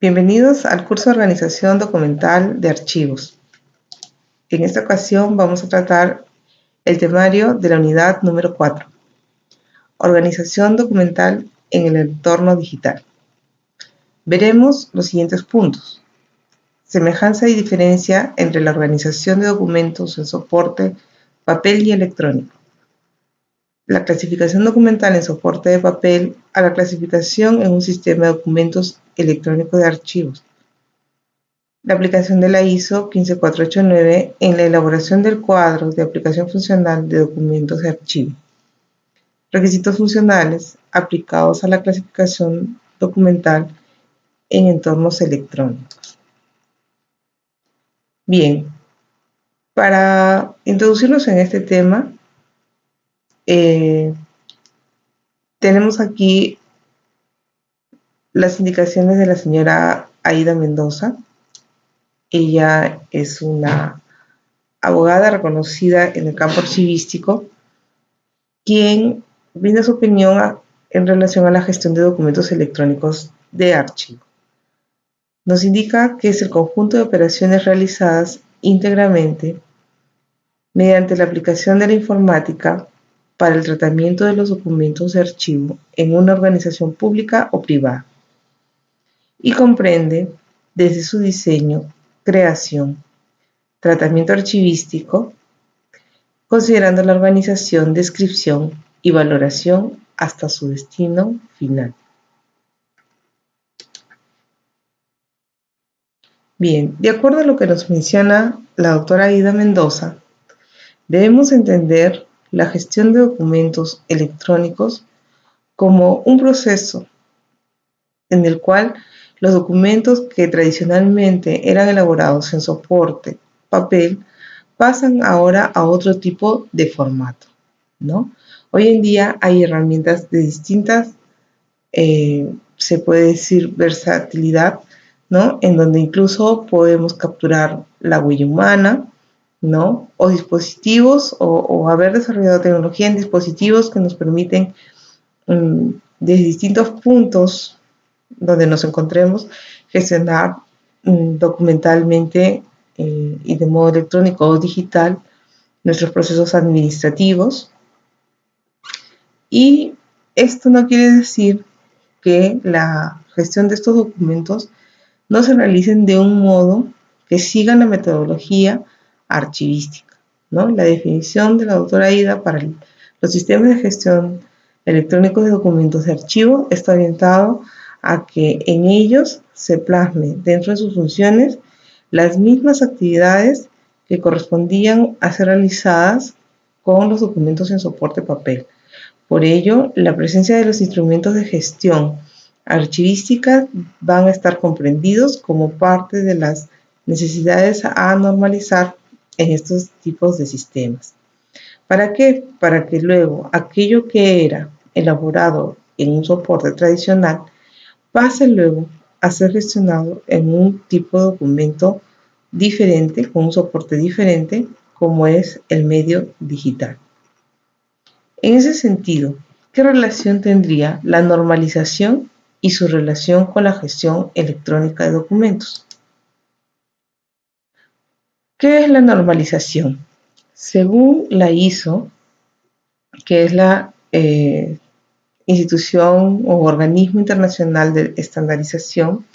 Bienvenidos al curso de Organización Documental de Archivos. En esta ocasión vamos a tratar el temario de la unidad número 4, Organización Documental en el entorno digital. Veremos los siguientes puntos: semejanza y diferencia entre la organización de documentos en soporte, papel y electrónico. La clasificación documental en soporte de papel a la clasificación en un sistema de documentos electrónicos de archivos. La aplicación de la ISO 15489 en la elaboración del cuadro de aplicación funcional de documentos de archivo. Requisitos funcionales aplicados a la clasificación documental en entornos electrónicos. Bien, para introducirnos en este tema, tenemos aquí las indicaciones de la señora Aida Mendoza. Ella es una abogada reconocida en el campo archivístico, quien brinda su opinión en relación a la gestión de documentos electrónicos de archivo. Nos indica que es el conjunto de operaciones realizadas íntegramente mediante la aplicación de la informática para el tratamiento de los documentos de archivo en una organización pública o privada, y comprende desde su diseño, creación, tratamiento archivístico, considerando la organización, descripción y valoración hasta su destino final. Bien, de acuerdo a lo que nos menciona la doctora Aida Mendoza, debemos entender la gestión de documentos electrónicos como un proceso en el cual los documentos que tradicionalmente eran elaborados en soporte, papel, pasan ahora a otro tipo de formato, ¿no? Hoy en día hay herramientas de distintas, se puede decir, versatilidad, ¿no? En donde incluso podemos capturar la huella humana, ¿no? O dispositivos, o haber desarrollado tecnología en dispositivos que nos permiten, desde distintos puntos donde nos encontremos, gestionar documentalmente y de modo electrónico o digital nuestros procesos administrativos. Y esto no quiere decir que la gestión de estos documentos no se realicen de un modo que sigan la metodología archivística, ¿no? La definición de la doctora Aida para los sistemas de gestión electrónicos de documentos de archivo está orientado a que en ellos se plasme dentro de sus funciones las mismas actividades que correspondían a ser realizadas con los documentos en soporte papel. Por ello, la presencia de los instrumentos de gestión archivística van a estar comprendidos como parte de las necesidades a normalizar en estos tipos de sistemas. ¿Para qué? Para que luego aquello que era elaborado en un soporte tradicional pase luego a ser gestionado en un tipo de documento diferente, con un soporte diferente, como es el medio digital. En ese sentido, ¿qué relación tendría la normalización y su relación con la gestión electrónica de documentos? ¿Qué es la normalización? Según la ISO, que es la institución o organismo internacional de estandarización,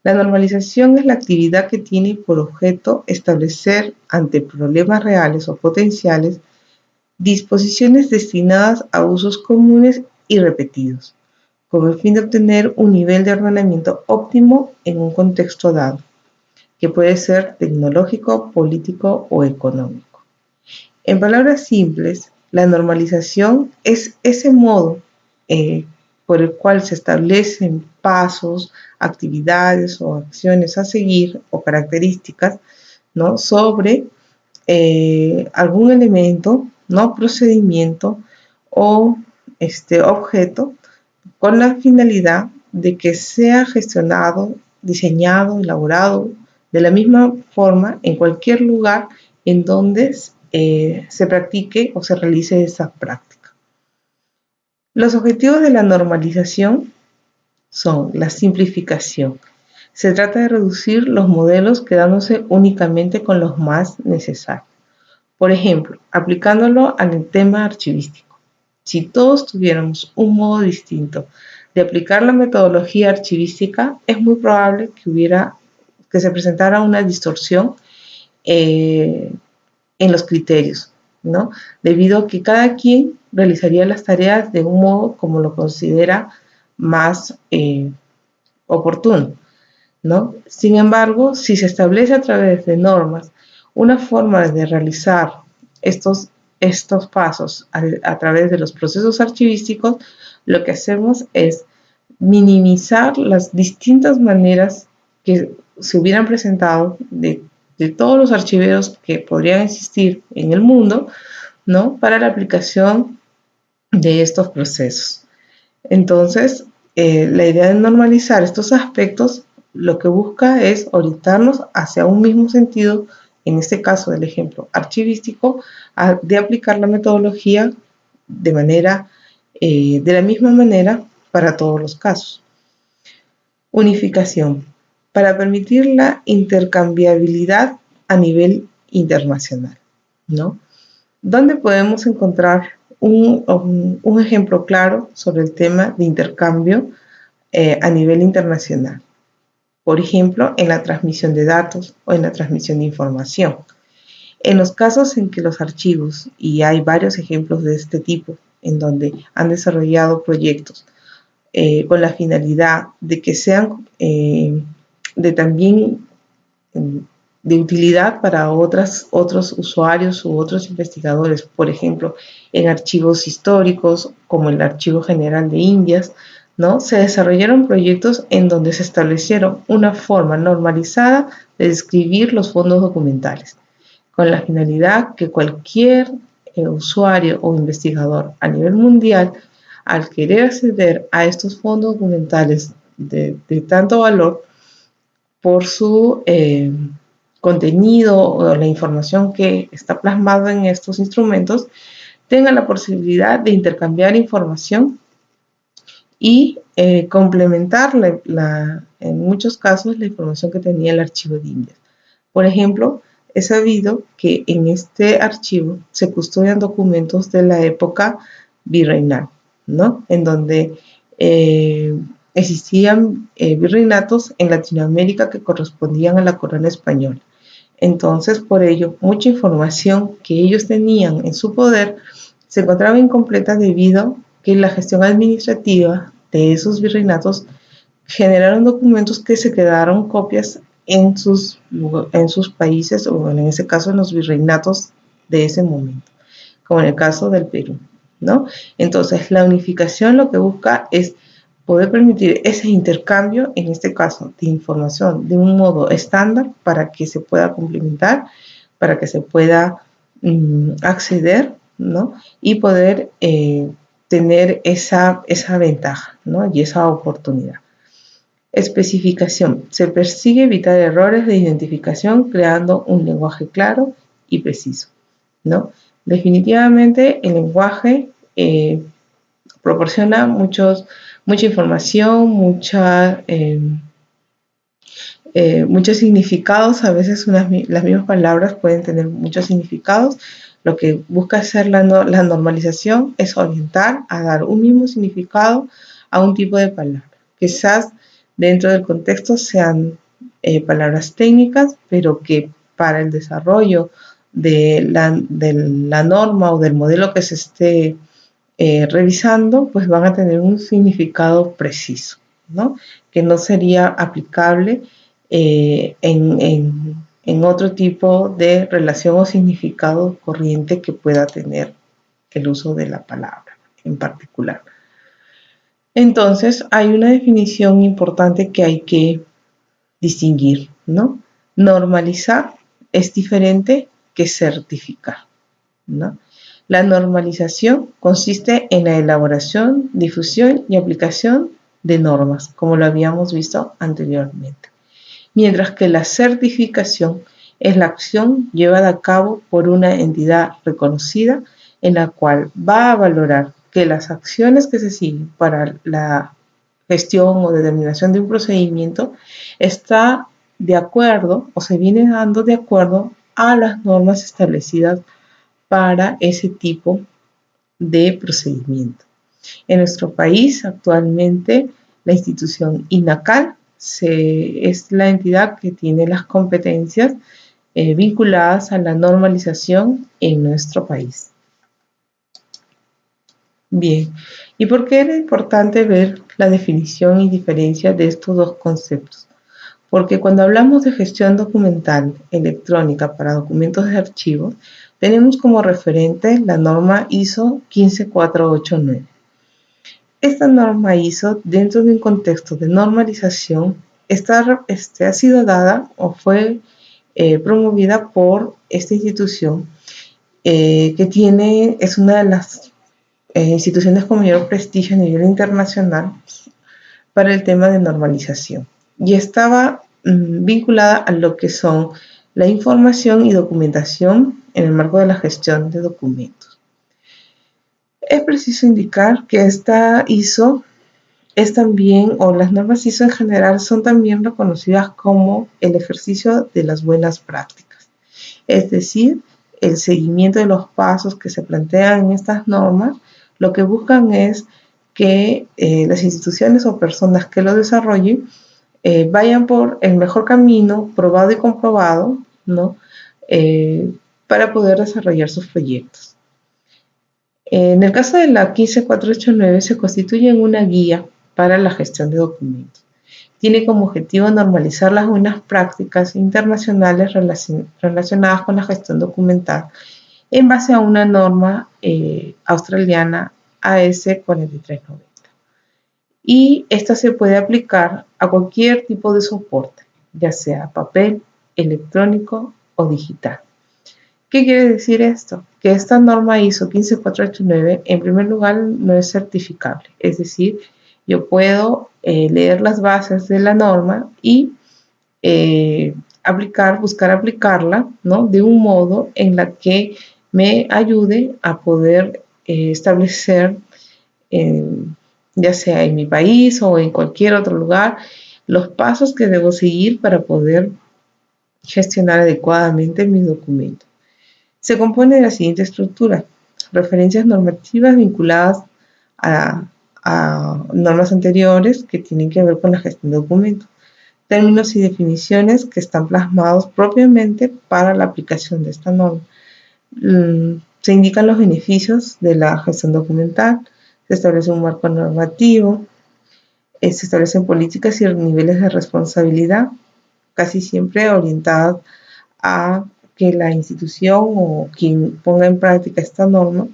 la normalización es la actividad que tiene por objeto establecer ante problemas reales o potenciales disposiciones destinadas a usos comunes y repetidos, con el fin de obtener un nivel de ordenamiento óptimo en un contexto dado, que puede ser tecnológico, político o económico. En palabras simples, la normalización es ese modo por el cual se establecen pasos, actividades o acciones a seguir o características, ¿no?, sobre algún elemento, ¿no?, procedimiento o objeto, con la finalidad de que sea gestionado, diseñado, elaborado de la misma forma en cualquier lugar en donde se practique o se realice esa práctica. Los objetivos de la normalización son la simplificación, Se trata de reducir los modelos quedándose únicamente con los más necesarios. Por ejemplo, aplicándolo al tema archivístico. Si todos tuviéramos un modo distinto de aplicar la metodología archivística, es muy probable que se presentara una distorsión en los criterios, ¿no? Debido a que cada quien realizaría las tareas de un modo como lo considera más oportuno, ¿no? Sin embargo, si se establece a través de normas una forma de realizar estos pasos a través de los procesos archivísticos, lo que hacemos es minimizar las distintas maneras que se hubieran presentado de todos los archiveros que podrían existir en el mundo, ¿no? Para la aplicación de estos procesos. Entonces, la idea de normalizar estos aspectos lo que busca es orientarnos hacia un mismo sentido, en este caso del ejemplo archivístico, de aplicar la metodología de la misma manera para todos los casos. Unificación, para permitir la intercambiabilidad a nivel internacional, ¿no? ¿Dónde podemos encontrar un ejemplo claro sobre el tema de intercambio a nivel internacional? Por ejemplo, en la transmisión de datos o en la transmisión de información. En los casos en que los archivos, y hay varios ejemplos de este tipo, en donde han desarrollado proyectos con la finalidad de que sean también de utilidad para otros usuarios u otros investigadores, por ejemplo, en archivos históricos como el Archivo General de Indias, ¿no? Se desarrollaron proyectos en donde se establecieron una forma normalizada de describir los fondos documentales, con la finalidad que cualquier usuario o investigador a nivel mundial, al querer acceder a estos fondos documentales de tanto valor por su contenido o la información que está plasmada en estos instrumentos, tenga la posibilidad de intercambiar información y complementar en muchos casos la información que tenía el archivo de Indias. Por ejemplo, he sabido que en este archivo se custodian documentos de la época virreinal, ¿no? En donde existían virreinatos en Latinoamérica que correspondían a la corona española. Entonces, por ello, mucha información que ellos tenían en su poder se encontraba incompleta debido a que la gestión administrativa de esos virreinatos generaron documentos que se quedaron copias en sus países, o en ese caso en los virreinatos de ese momento, como en el caso del Perú, ¿no? Entonces, la unificación lo que busca es poder permitir ese intercambio, en este caso, de información de un modo estándar para que se pueda complementar, para que se pueda acceder, ¿no? Y poder tener esa ventaja, ¿no? Y esa oportunidad. Especificación. Se persigue evitar errores de identificación creando un lenguaje claro y preciso, ¿no? Definitivamente el lenguaje proporciona mucha información, muchos significados. A veces las mismas palabras pueden tener muchos significados. Lo que busca hacer la normalización es orientar a dar un mismo significado a un tipo de palabra. Quizás dentro del contexto sean palabras técnicas, pero que para el desarrollo de la norma o del modelo que se esté revisando, pues van a tener un significado preciso, ¿no? Que no sería aplicable en otro tipo de relación o significado corriente que pueda tener el uso de la palabra en particular. Entonces, hay una definición importante que hay que distinguir, ¿no? Normalizar es diferente que certificar, ¿no? La normalización consiste en la elaboración, difusión y aplicación de normas, como lo habíamos visto anteriormente. Mientras que la certificación es la acción llevada a cabo por una entidad reconocida en la cual va a valorar que las acciones que se siguen para la gestión o determinación de un procedimiento está de acuerdo o se viene dando de acuerdo a las normas establecidas para ese tipo de procedimiento. En nuestro país actualmente la institución INACAL es la entidad que tiene las competencias vinculadas a la normalización en nuestro país. Bien, ¿y por qué era importante ver la definición y diferencia de estos dos conceptos? Porque cuando hablamos de gestión documental electrónica para documentos de archivo, tenemos como referente la norma ISO 15489. Esta norma ISO, dentro de un contexto de normalización, ha sido dada o fue promovida por esta institución es una de las instituciones con mayor prestigio a nivel internacional para el tema de normalización. Y estaba vinculada a lo que son la información y documentación en el marco de la gestión de documentos. Es preciso indicar que esta ISO es también, o las normas ISO en general, son también reconocidas como el ejercicio de las buenas prácticas. Es decir, el seguimiento de los pasos que se plantean en estas normas, lo que buscan es que las instituciones o personas que lo desarrollen vayan por el mejor camino, probado y comprobado, ¿no? Para poder desarrollar sus proyectos. En el caso de la 15489 se constituye en una guía para la gestión de documentos. Tiene como objetivo normalizar las buenas prácticas internacionales relacionadas con la gestión documental en base a una norma australiana AS 4390. Y esta se puede aplicar a cualquier tipo de soporte, ya sea papel, electrónico o digital. ¿Qué quiere decir esto? Que esta norma ISO 15489 en primer lugar no es certificable, es decir, yo puedo leer las bases de la norma y buscar aplicarla, ¿no? De un modo en la que me ayude a poder establecer, ya sea en mi país o en cualquier otro lugar, los pasos que debo seguir para poder gestionar adecuadamente mis documentos. Se compone de la siguiente estructura: referencias normativas vinculadas a normas anteriores que tienen que ver con la gestión de documentos, términos y definiciones que están plasmados propiamente para la aplicación de esta norma. Se indican los beneficios de la gestión documental, se establece un marco normativo, se establecen políticas y niveles de responsabilidad, casi siempre orientadas a que la institución o quien ponga en práctica esta norma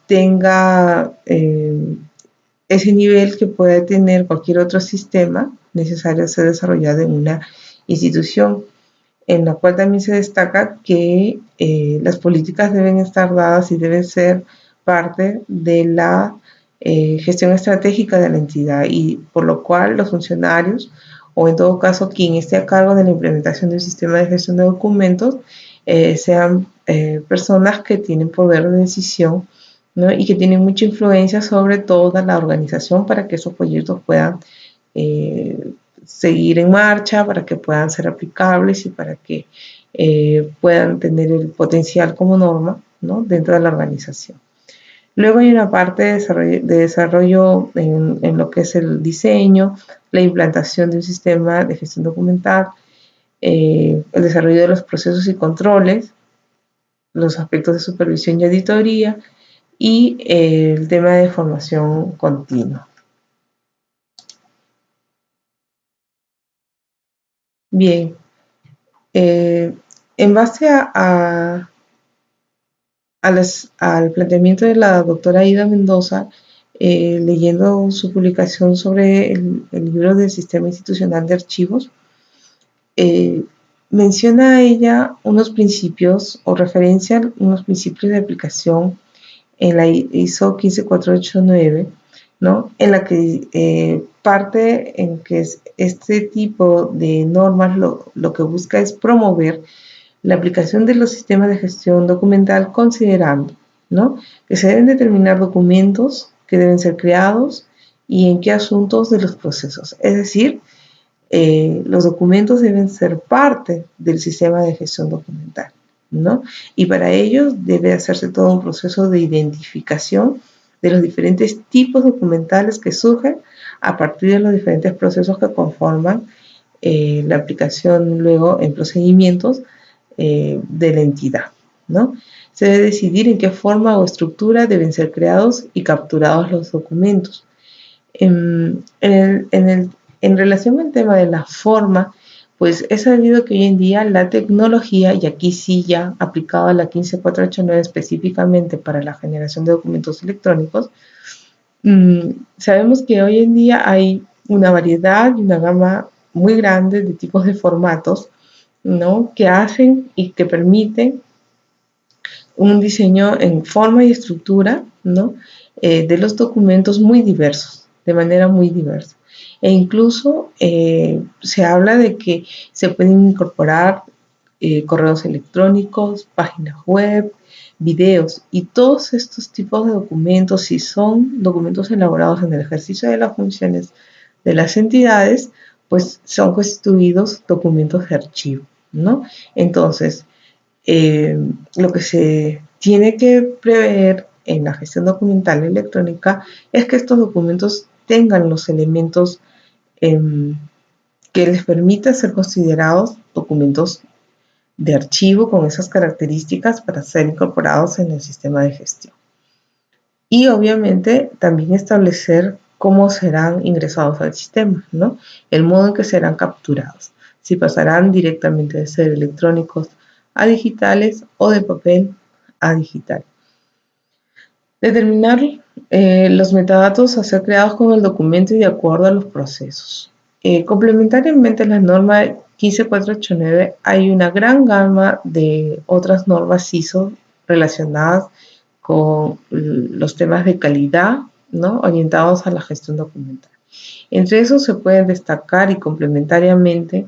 tenga ese nivel que puede tener cualquier otro sistema necesario ser desarrollado en una institución, en la cual también se destaca que las políticas deben estar dadas y deben ser parte de la gestión estratégica de la entidad, y por lo cual los funcionarios, o en todo caso quien esté a cargo de la implementación del sistema de gestión de documentos, sean personas que tienen poder de decisión, ¿no? Y que tienen mucha influencia sobre toda la organización para que esos proyectos puedan seguir en marcha, para que puedan ser aplicables y para que puedan tener el potencial como norma, ¿no? Dentro de la organización. Luego hay una parte de desarrollo en lo que es el diseño, la implantación de un sistema de gestión documental, el desarrollo de los procesos y controles, los aspectos de supervisión y auditoría, y el tema de formación continua. Bien, en base al planteamiento de la doctora Ida Mendoza, leyendo su publicación sobre el libro del Sistema Institucional de Archivos, menciona a ella unos principios o referencia unos principios de aplicación en la ISO 15489, ¿no? En la que parte en que este tipo de normas lo que busca es promover la aplicación de los sistemas de gestión documental, considerando, ¿no?, que se deben determinar documentos que deben ser creados y en qué asuntos de los procesos. Es decir, los documentos deben ser parte del sistema de gestión documental, ¿no? Y para ello debe hacerse todo un proceso de identificación de los diferentes tipos documentales que surgen a partir de los diferentes procesos que conforman la aplicación luego en procedimientos de la entidad, ¿no? Se debe decidir en qué forma o estructura deben ser creados y capturados los documentos. En relación al tema de la forma, pues es sabido que hoy en día la tecnología, y aquí sí ya aplicado a la 15489 específicamente para la generación de documentos electrónicos, sabemos que hoy en día hay una variedad y una gama muy grande de tipos de formatos, ¿no?, que hacen y que permiten un diseño en forma y estructura, ¿no?, de los documentos muy diversos, de manera muy diversa. E incluso se habla de que se pueden incorporar correos electrónicos, páginas web, videos, y todos estos tipos de documentos, si son documentos elaborados en el ejercicio de las funciones de las entidades, pues son constituidos documentos de archivo, ¿no? Entonces, lo que se tiene que prever en la gestión documental electrónica es que estos documentos tengan los elementos que les permita ser considerados documentos de archivo con esas características para ser incorporados en el sistema de gestión. Y obviamente también establecer cómo serán ingresados al sistema, ¿no? El modo en que serán capturados, si pasarán directamente de ser electrónicos a digitales o de papel a digital. Determinar los metadatos a ser creados con el documento y de acuerdo a los procesos. Complementariamente a la norma 15489 hay una gran gama de otras normas ISO relacionadas con los temas de calidad, ¿no?, orientados a la gestión documental. Entre esos se pueden destacar y complementariamente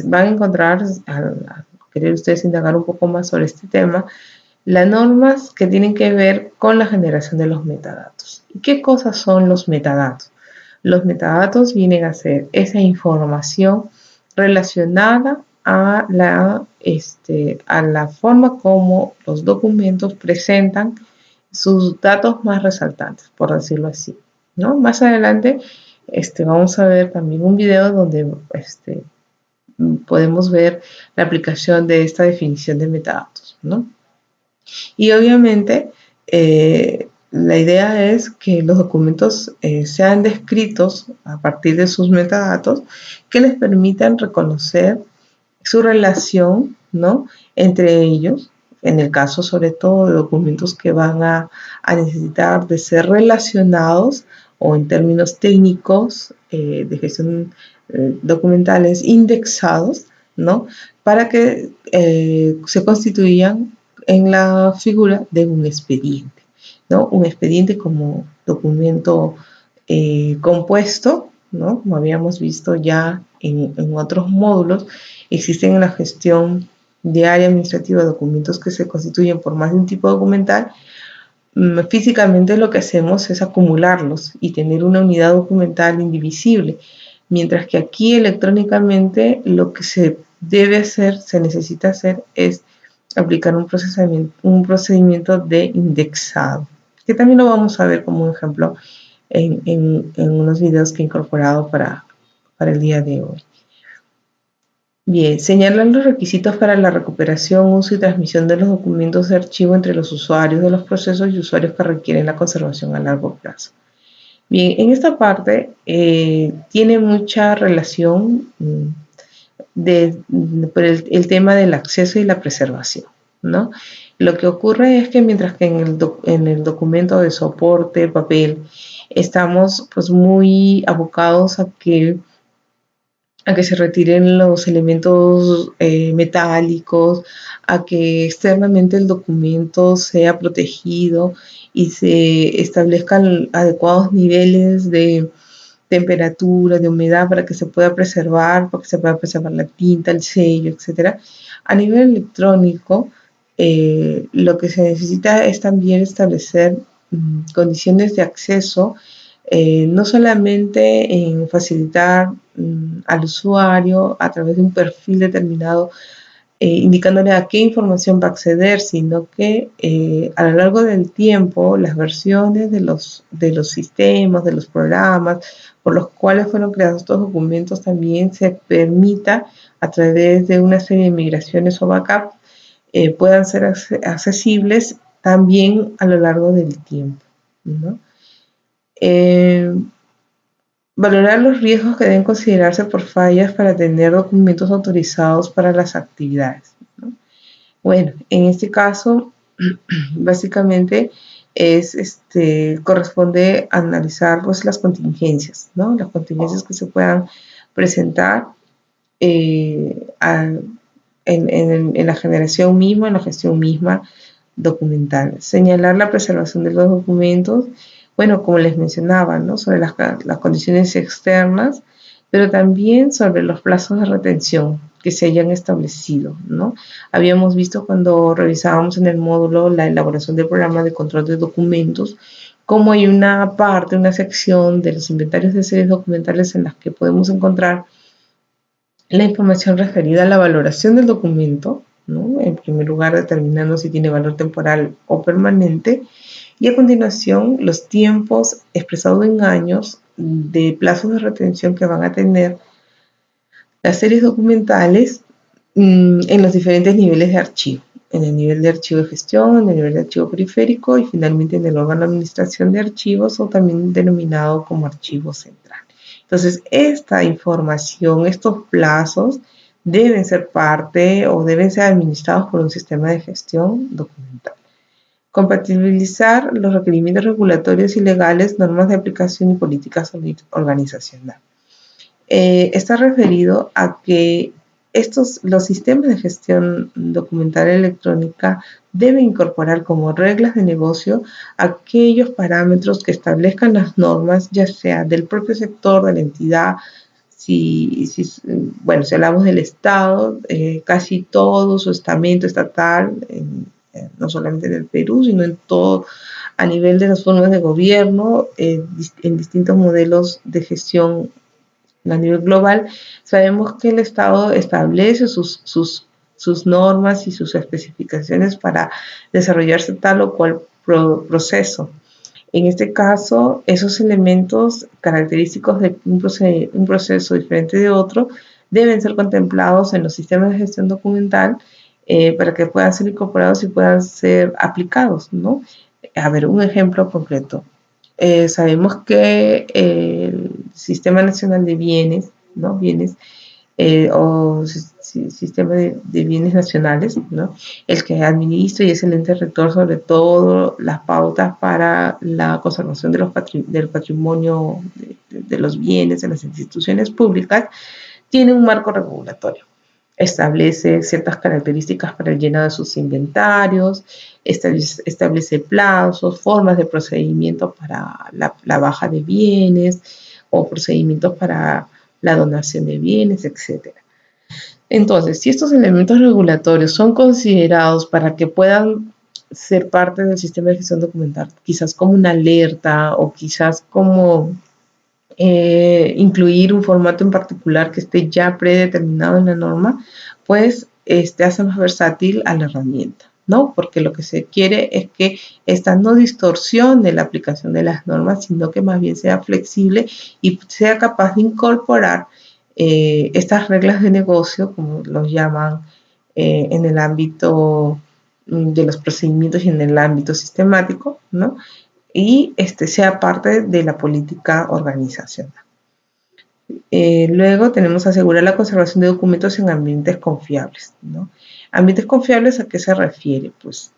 van a encontrar, al querer ustedes indagar un poco más sobre este tema, las normas que tienen que ver con la generación de los metadatos. ¿Y qué cosas son los metadatos? Los metadatos vienen a ser esa información relacionada a la forma como los documentos presentan sus datos más resaltantes, por decirlo así, ¿no? Más adelante vamos a ver también un video donde podemos ver la aplicación de esta definición de metadatos, ¿no? Y obviamente la idea es que los documentos sean descritos a partir de sus metadatos que les permitan reconocer su relación, ¿no?, entre ellos, en el caso sobre todo de documentos que van a necesitar de ser relacionados o en términos técnicos de gestión documentales indexados, ¿no?, para que se constituyan en la figura de un expediente, ¿no? Un expediente como documento compuesto, ¿no?, como habíamos visto ya en otros módulos, existen en la gestión diaria administrativa documentos que se constituyen por más de un tipo documental. Físicamente lo que hacemos es acumularlos y tener una unidad documental indivisible, mientras que aquí electrónicamente lo que se debe hacer, se necesita hacer, es aplicar un procedimiento de indexado, que también lo vamos a ver como un ejemplo en unos videos que he incorporado para el día de hoy. Bien, señalar los requisitos para la recuperación, uso y transmisión de los documentos de archivo entre los usuarios de los procesos y usuarios que requieren la conservación a largo plazo. Bien, en esta parte tiene mucha relación por el tema del acceso y la preservación, ¿no? Lo que ocurre es que mientras que en el documento de soporte, papel, estamos pues muy abocados a que se retiren los elementos metálicos, a que externamente el documento sea protegido y se establezcan adecuados niveles de temperatura, de humedad para que se pueda preservar, la tinta, el sello, etc. A nivel electrónico, lo que se necesita es también establecer condiciones de acceso no solamente en facilitar al usuario a través de un perfil determinado, indicándole a qué información va a acceder, sino que a lo largo del tiempo las versiones de los sistemas, de los programas por los cuales fueron creados estos documentos también se permita a través de una serie de migraciones o backup puedan ser accesibles también a lo largo del tiempo, ¿no? Eh, Valorar los riesgos que deben considerarse por fallas para tener documentos autorizados para las actividades, ¿no? Bueno, en este caso, básicamente corresponde analizar pues, las contingencias, ¿no? Las contingencias que se puedan presentar en la generación misma, en la gestión misma documental. Señalar la preservación de los documentos, bueno, como les mencionaba, ¿no? Sobre las condiciones externas, pero también sobre los plazos de retención que se hayan establecido, ¿no? Habíamos visto cuando revisábamos en el módulo la elaboración del programa de control de documentos, cómo hay una parte, una sección de los inventarios de series documentales en las que podemos encontrar la información referida a la valoración del documento, ¿no? En primer lugar, determinando si tiene valor temporal o permanente, y a continuación los tiempos expresados en años de plazos de retención que van a tener las series documentales en los diferentes niveles de archivo, en el nivel de archivo de gestión, en el nivel de archivo periférico y finalmente en el órgano de administración de archivos o también denominado como archivo central. Entonces, esta información, estos plazos deben ser parte o deben ser administrados por un sistema de gestión documental. Compatibilizar los requerimientos regulatorios y legales, normas de aplicación y políticas organizacionales. Está referido a que los sistemas de gestión documental electrónica deben incorporar como reglas de negocio aquellos parámetros que establezcan las normas, ya sea del propio sector, de la entidad. Si hablamos del Estado, casi todo su estamento estatal, no solamente en el Perú, sino en todo, a nivel de las formas de gobierno, en distintos modelos de gestión a nivel global, sabemos que el Estado establece sus normas y sus especificaciones para desarrollarse tal o cual proceso. En este caso, esos elementos característicos de un proceso diferente de otro deben ser contemplados en los sistemas de gestión documental para que puedan ser incorporados y puedan ser aplicados, ¿no? A ver, un ejemplo concreto. Sabemos que el Sistema Nacional de Bienes, ¿no? Bienes o Sistema de Bienes Nacionales, ¿no? El que administra y es el ente rector sobre todo las pautas para la conservación del patrimonio de los bienes de las instituciones públicas, tiene un marco regulatorio. Establece ciertas características para el llenado de sus inventarios, establece plazos, formas de procedimiento para la baja de bienes o procedimientos para la donación de bienes, etc. Entonces, si estos elementos regulatorios son considerados para que puedan ser parte del sistema de gestión documental, quizás como una alerta o quizás como incluir un formato en particular que esté ya predeterminado en la norma, pues hace más versátil a la herramienta, ¿no? Porque lo que se quiere es que esta no distorsione la aplicación de las normas, sino que más bien sea flexible y sea capaz de incorporar estas reglas de negocio, como los llaman en el ámbito de los procedimientos y en el ámbito sistemático, ¿no? Y sea parte de la política organizacional. Luego tenemos asegurar la conservación de documentos en ambientes confiables, ¿no? ¿Ambientes confiables a qué se refiere? Pues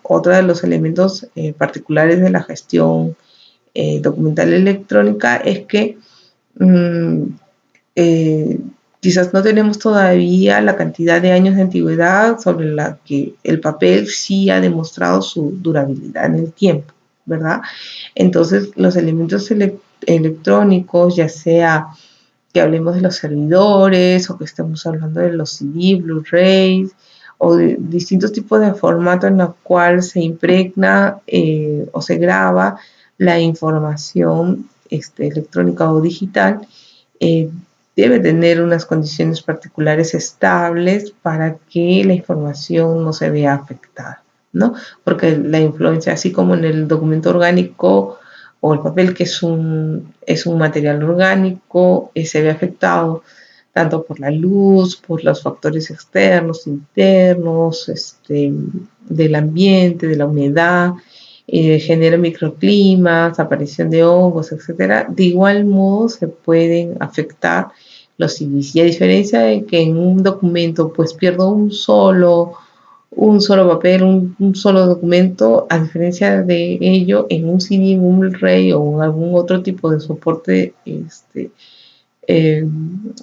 otro de los elementos particulares de la gestión documental electrónica es que quizás no tenemos todavía la cantidad de años de antigüedad sobre la que el papel sí ha demostrado su durabilidad en el tiempo, ¿verdad? Entonces, los elementos electrónicos, ya sea que hablemos de los servidores o que estemos hablando de los CD, Blu-rays o de distintos tipos de formato en los cuales se impregna o se graba la información electrónica o digital debe tener unas condiciones particulares estables para que la información no se vea afectada, ¿no? Porque la influencia, así como en el documento orgánico o el papel, que es un material orgánico, se ve afectado tanto por la luz, por los factores externos, internos, del ambiente, de la humedad, genera microclimas, aparición de hongos, etcétera. De igual modo se pueden afectar los CDs. Y a diferencia de que en un documento pues pierdo un solo papel, un solo documento, a diferencia de ello, en un CD, en un Blu-ray o en algún otro tipo de soporte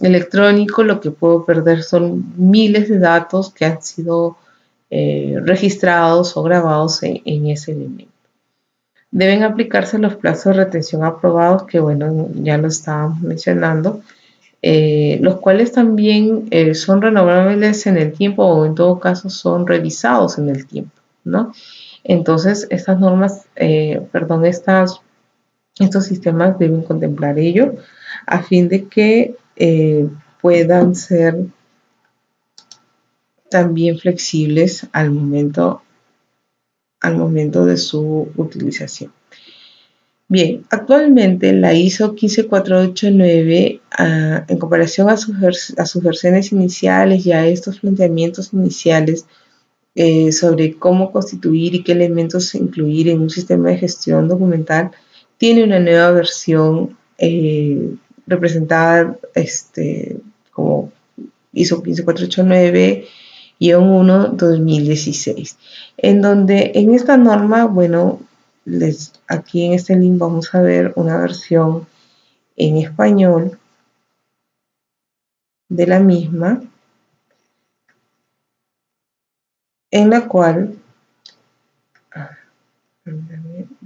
electrónico, lo que puedo perder son miles de datos que han sido registrados o grabados en ese elemento. Deben aplicarse los plazos de retención aprobados, que bueno, ya lo estábamos mencionando, los cuales también son renovables en el tiempo o en todo caso son revisados en el tiempo, ¿no? Entonces, estas normas, estos sistemas deben contemplar ello a fin de que puedan ser también flexibles al momento de su utilización. Bien, actualmente la ISO 15489, en comparación a sus versiones iniciales y a estos planteamientos iniciales sobre cómo constituir y qué elementos incluir en un sistema de gestión documental, tiene una nueva versión representada como ISO 15489-1-2016, en donde en esta norma, bueno, aquí en este link vamos a ver una versión en español de la misma, en la cual va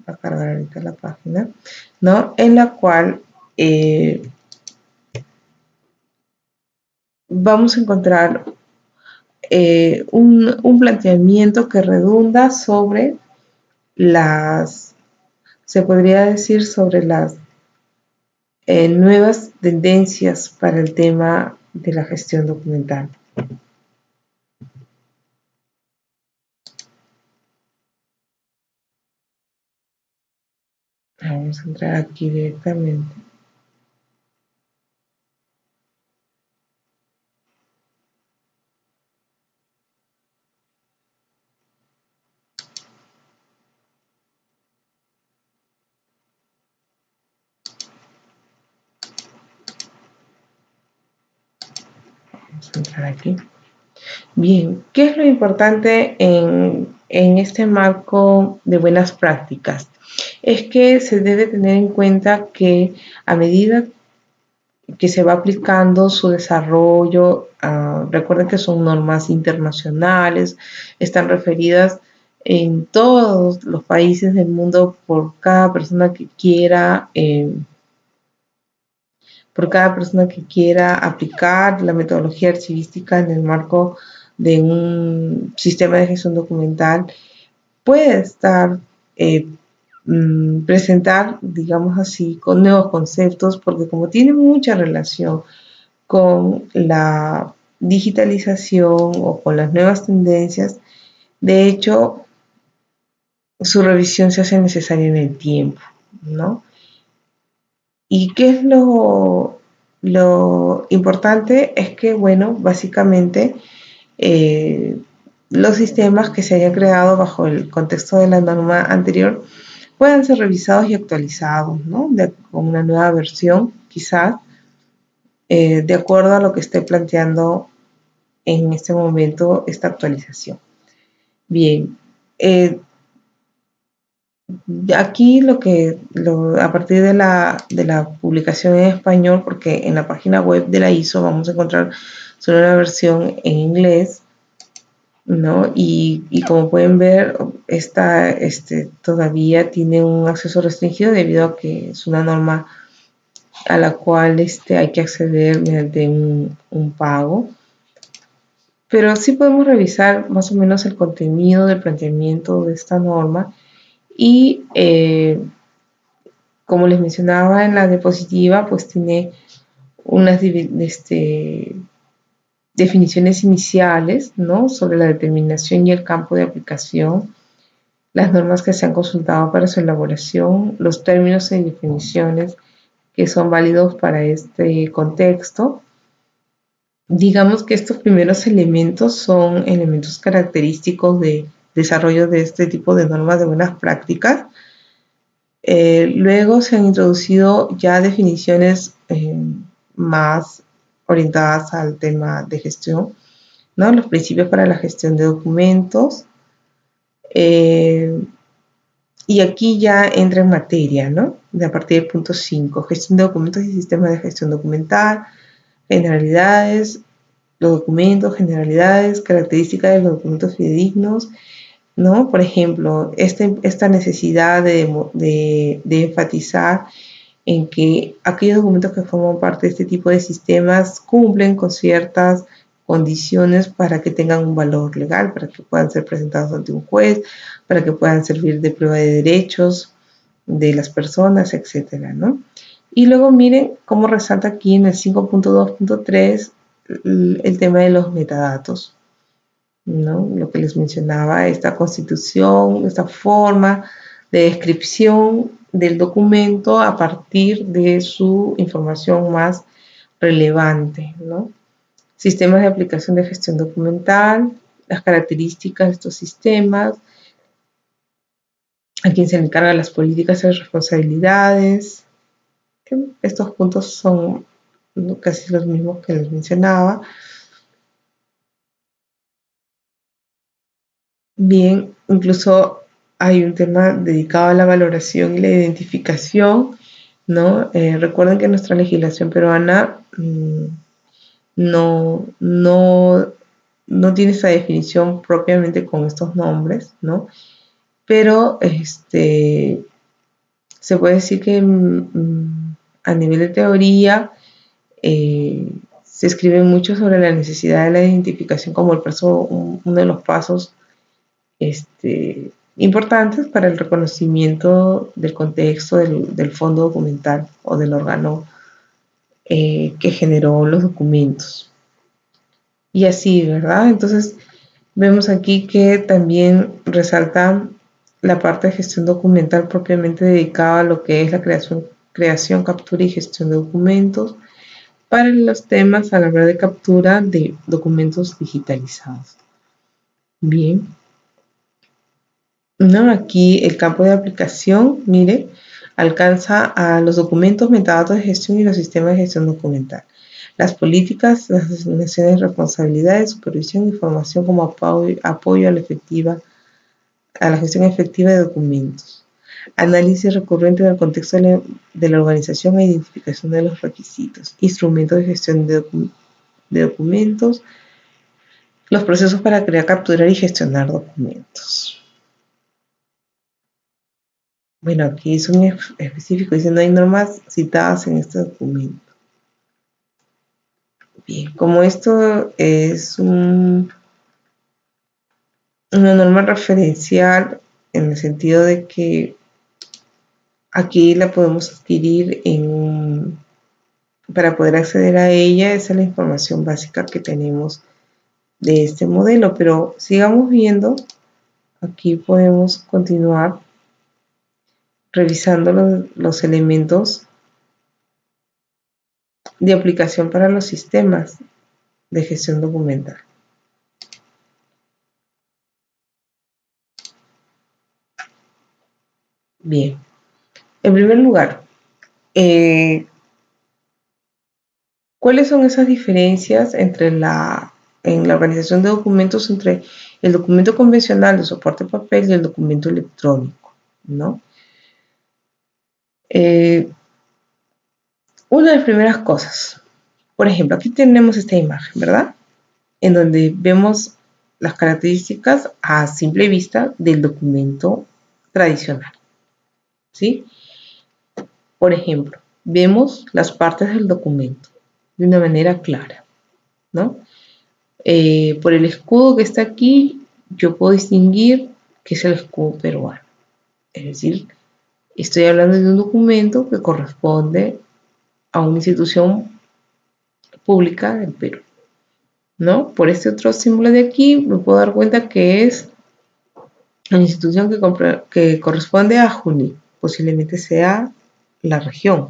a cargar ahorita la página, ¿no? En la cual vamos a encontrar un planteamiento que redunda sobre se podría decir sobre las nuevas tendencias para el tema de la gestión documental. Vamos a entrar aquí directamente. Vamos a entrar aquí. Bien, ¿qué es lo importante en este marco de buenas prácticas? Es que se debe tener en cuenta que a medida que se va aplicando su desarrollo, recuerden que son normas internacionales, están referidas en todos los países del mundo por cada persona que quiera aplicar la metodología archivística en el marco de un sistema de gestión documental, puede presentar, digamos así, con nuevos conceptos, porque como tiene mucha relación con la digitalización o con las nuevas tendencias, de hecho, su revisión se hace necesaria en el tiempo, ¿no? ¿Y qué es lo importante? Es que, bueno, básicamente los sistemas que se hayan creado bajo el contexto de la norma anterior puedan ser revisados y actualizados, ¿no? Con una nueva versión, quizás, de acuerdo a lo que esté planteando en este momento esta actualización. Bien, aquí a partir de la publicación en español, porque en la página web de la ISO vamos a encontrar solo una versión en inglés, ¿no? Y como pueden ver, esta todavía tiene un acceso restringido debido a que es una norma a la cual hay que acceder mediante un pago. Pero sí podemos revisar más o menos el contenido del planteamiento de esta norma y como les mencionaba en la diapositiva, pues tiene unas definiciones iniciales, ¿no? Sobre la determinación y el campo de aplicación, las normas que se han consultado para su elaboración, los términos y definiciones que son válidos para este contexto. Digamos que estos primeros elementos son elementos característicos de desarrollo de este tipo de normas de buenas prácticas. Luego se han introducido ya definiciones más orientadas al tema de gestión, ¿no? Los principios para la gestión de documentos. Y aquí ya entra en materia, ¿no? De a partir del punto 5, gestión de documentos y sistemas de gestión documental, generalidades, los documentos, generalidades, características de los documentos fidedignos, ¿no? Por ejemplo, esta necesidad de enfatizar en que aquellos documentos que forman parte de este tipo de sistemas cumplen con ciertas condiciones para que tengan un valor legal, para que puedan ser presentados ante un juez, para que puedan servir de prueba de derechos de las personas, etcétera, ¿no? Y luego miren cómo resalta aquí en el 5.2.3 el tema de los metadatos, ¿no? Lo que les mencionaba, esta constitución, esta forma de descripción del documento a partir de su información más relevante, ¿no? Sistemas de aplicación de gestión documental, las características de estos sistemas, a quién se le encargan las políticas y las responsabilidades. Estos puntos son casi los mismos que les mencionaba. Bien, incluso hay un tema dedicado a la valoración y la identificación, ¿no? Recuerden que nuestra legislación peruana no tiene esa definición propiamente con estos nombres, ¿no? Pero se puede decir que a nivel de teoría se escribe mucho sobre la necesidad de la identificación como uno de los pasos importantes para el reconocimiento del contexto del fondo documental o del órgano que generó los documentos. Y así, ¿verdad? Entonces, vemos aquí que también resalta la parte de gestión documental propiamente dedicada a lo que es la creación, captura y gestión de documentos para los temas a la hora de captura de documentos digitalizados. Bien. ¿No? Aquí el campo de aplicación, mire, alcanza a los documentos, metadatos de gestión y los sistemas de gestión documental. Las políticas, las designaciones de responsabilidades, supervisión y formación como apoyo a la gestión efectiva de documentos. Análisis recurrente del contexto de la organización e identificación de los requisitos. Instrumentos de gestión de documentos. Los procesos para crear, capturar y gestionar documentos. Bueno, aquí es un específico, dice no hay normas citadas en este documento. Bien, como esto es una norma referencial en el sentido de que aquí la podemos adquirir para poder acceder a ella, esa es la información básica que tenemos de este modelo, pero sigamos viendo, aquí podemos continuar revisando los elementos de aplicación para los sistemas de gestión documental. Bien, en primer lugar, ¿cuáles son esas diferencias en la organización de documentos entre el documento convencional de soporte papel y el documento electrónico, ¿no? Una de las primeras cosas, por ejemplo, aquí tenemos esta imagen, ¿verdad? En donde vemos las características a simple vista del documento tradicional, ¿sí? Por ejemplo, vemos las partes del documento de una manera clara, ¿no? Por el escudo que está aquí, yo puedo distinguir que es el escudo peruano. Es decir, Estoy hablando de un documento que corresponde a una institución pública del Perú, ¿no? Por este otro símbolo de aquí me puedo dar cuenta que es una institución que corresponde a Junín, posiblemente sea la región,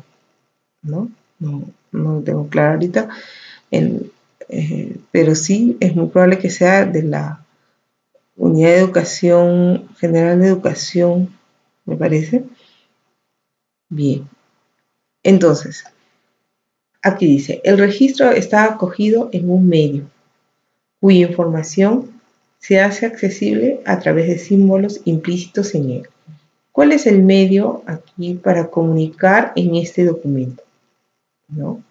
¿no? No lo tengo claro ahorita, pero sí es muy probable que sea de la Unidad de Educación General de Educación, me parece. Bien, entonces, aquí dice, el registro está acogido en un medio cuya información se hace accesible a través de símbolos implícitos en él. ¿Cuál es el medio aquí para comunicar en este documento? ¿No?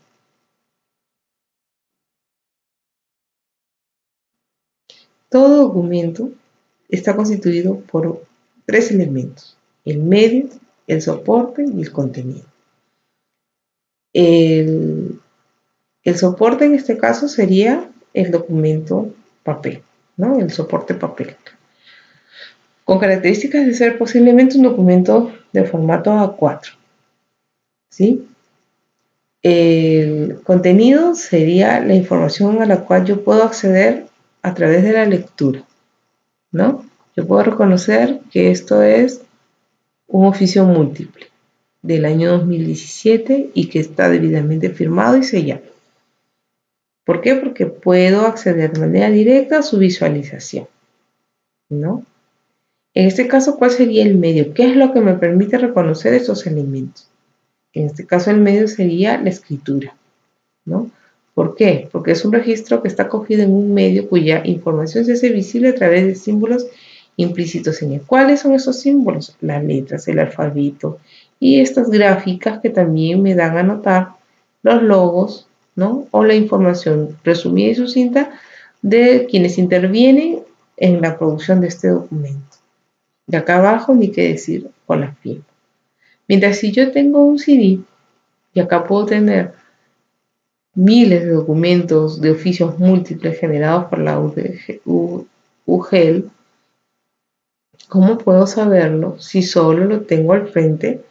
Todo documento está constituido por tres elementos: el medio, el soporte y el contenido. El, el soporte en este caso sería el documento papel, ¿no? El soporte papel, con características de ser posiblemente un documento de formato A4, ¿sí? El contenido sería la información a la cual yo puedo acceder a través de la lectura, ¿no? Yo puedo reconocer que esto es un oficio múltiple del año 2017 y que está debidamente firmado y sellado. ¿Por qué? Porque puedo acceder de manera directa a su visualización, ¿no? En este caso, ¿cuál sería el medio? ¿Qué es lo que me permite reconocer estos elementos? En este caso, el medio sería la escritura, ¿no? ¿Por qué? Porque es un registro que está cogido en un medio cuya información se hace visible a través de símbolos implícitos en él. ¿Cuáles son esos símbolos? Las letras, el alfabeto y estas gráficas que también me dan a notar los logos, ¿no? O la información resumida y sucinta de quienes intervienen en la producción de este documento. De acá abajo ni qué decir con las firmas. Mientras si yo tengo un CD y acá puedo tener miles de documentos de oficios múltiples generados por la UGEL, ¿cómo puedo saberlo si solo lo tengo al frente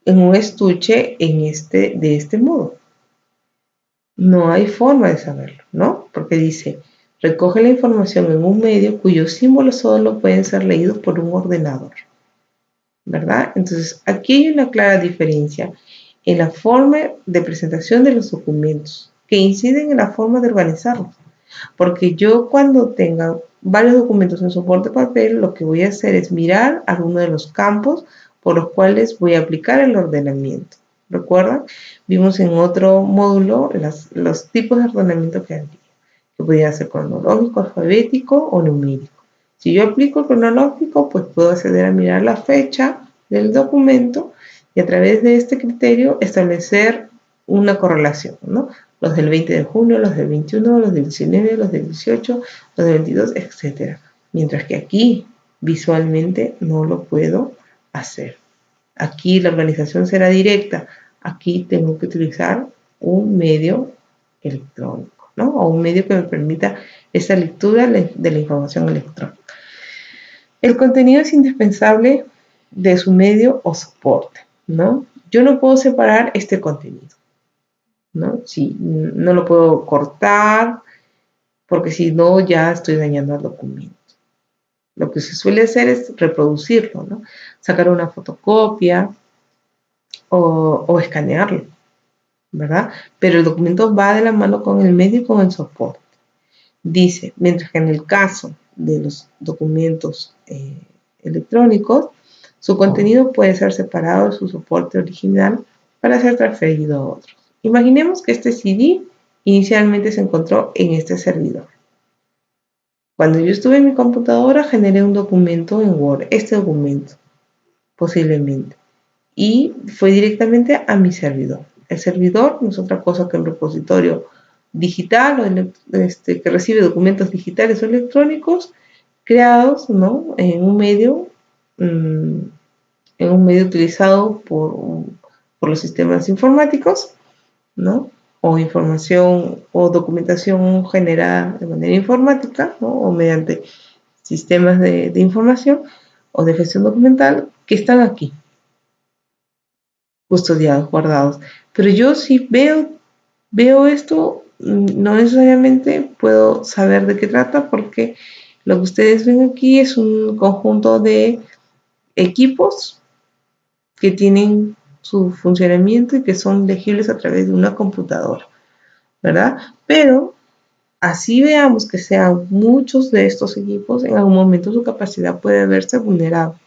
en un estuche de este modo? No hay forma de saberlo, ¿no? Porque dice, recoge la información en un medio cuyos símbolos solo pueden ser leídos por un ordenador, ¿verdad? Entonces, aquí hay una clara diferencia en la forma de presentación de los documentos que inciden en la forma de organizarlos. Porque yo cuando tenga varios documentos en soporte papel, lo que voy a hacer es mirar alguno de los campos por los cuales voy a aplicar el ordenamiento. ¿Recuerdan? Vimos en otro módulo los tipos de ordenamiento que había, que podía ser cronológico, alfabético o numérico. Si yo aplico el cronológico, pues puedo acceder a mirar la fecha del documento y a través de este criterio establecer una correlación, ¿no? Los del 20 de junio, los del 21, los del 19, los del 18, los del 22, etc. Mientras que aquí visualmente no lo puedo hacer. Aquí la organización será directa. Aquí tengo que utilizar un medio electrónico, ¿no? O un medio que me permita esa lectura de la información electrónica. El contenido es indispensable de su medio o soporte, ¿no? Yo no puedo separar este contenido, ¿no? Si no lo puedo cortar, porque si no ya estoy dañando el documento. Lo que se suele hacer es reproducirlo, ¿no? Sacar una fotocopia o escanearlo, ¿verdad? Pero el documento va de la mano con el medio y con el soporte. Dice, mientras que en el caso de los documentos electrónicos, su contenido puede ser separado de su soporte original para ser transferido a otros. Imaginemos que este CD inicialmente se encontró en este servidor. Cuando yo estuve en mi computadora, generé un documento en Word, este documento, posiblemente, y fue directamente a mi servidor. El servidor no es otra cosa que un repositorio digital que recibe documentos digitales o electrónicos creados, ¿no? En un medio utilizado por los sistemas informáticos, ¿no? O información o documentación generada de manera informática, ¿no? O mediante sistemas de información o de gestión documental que están aquí, custodiados, guardados. Pero yo si veo esto, no necesariamente puedo saber de qué trata, porque lo que ustedes ven aquí es un conjunto de equipos que tienen su funcionamiento y que son legibles a través de una computadora, ¿verdad? Pero así veamos que sean muchos de estos equipos, en algún momento su capacidad puede verse vulnerable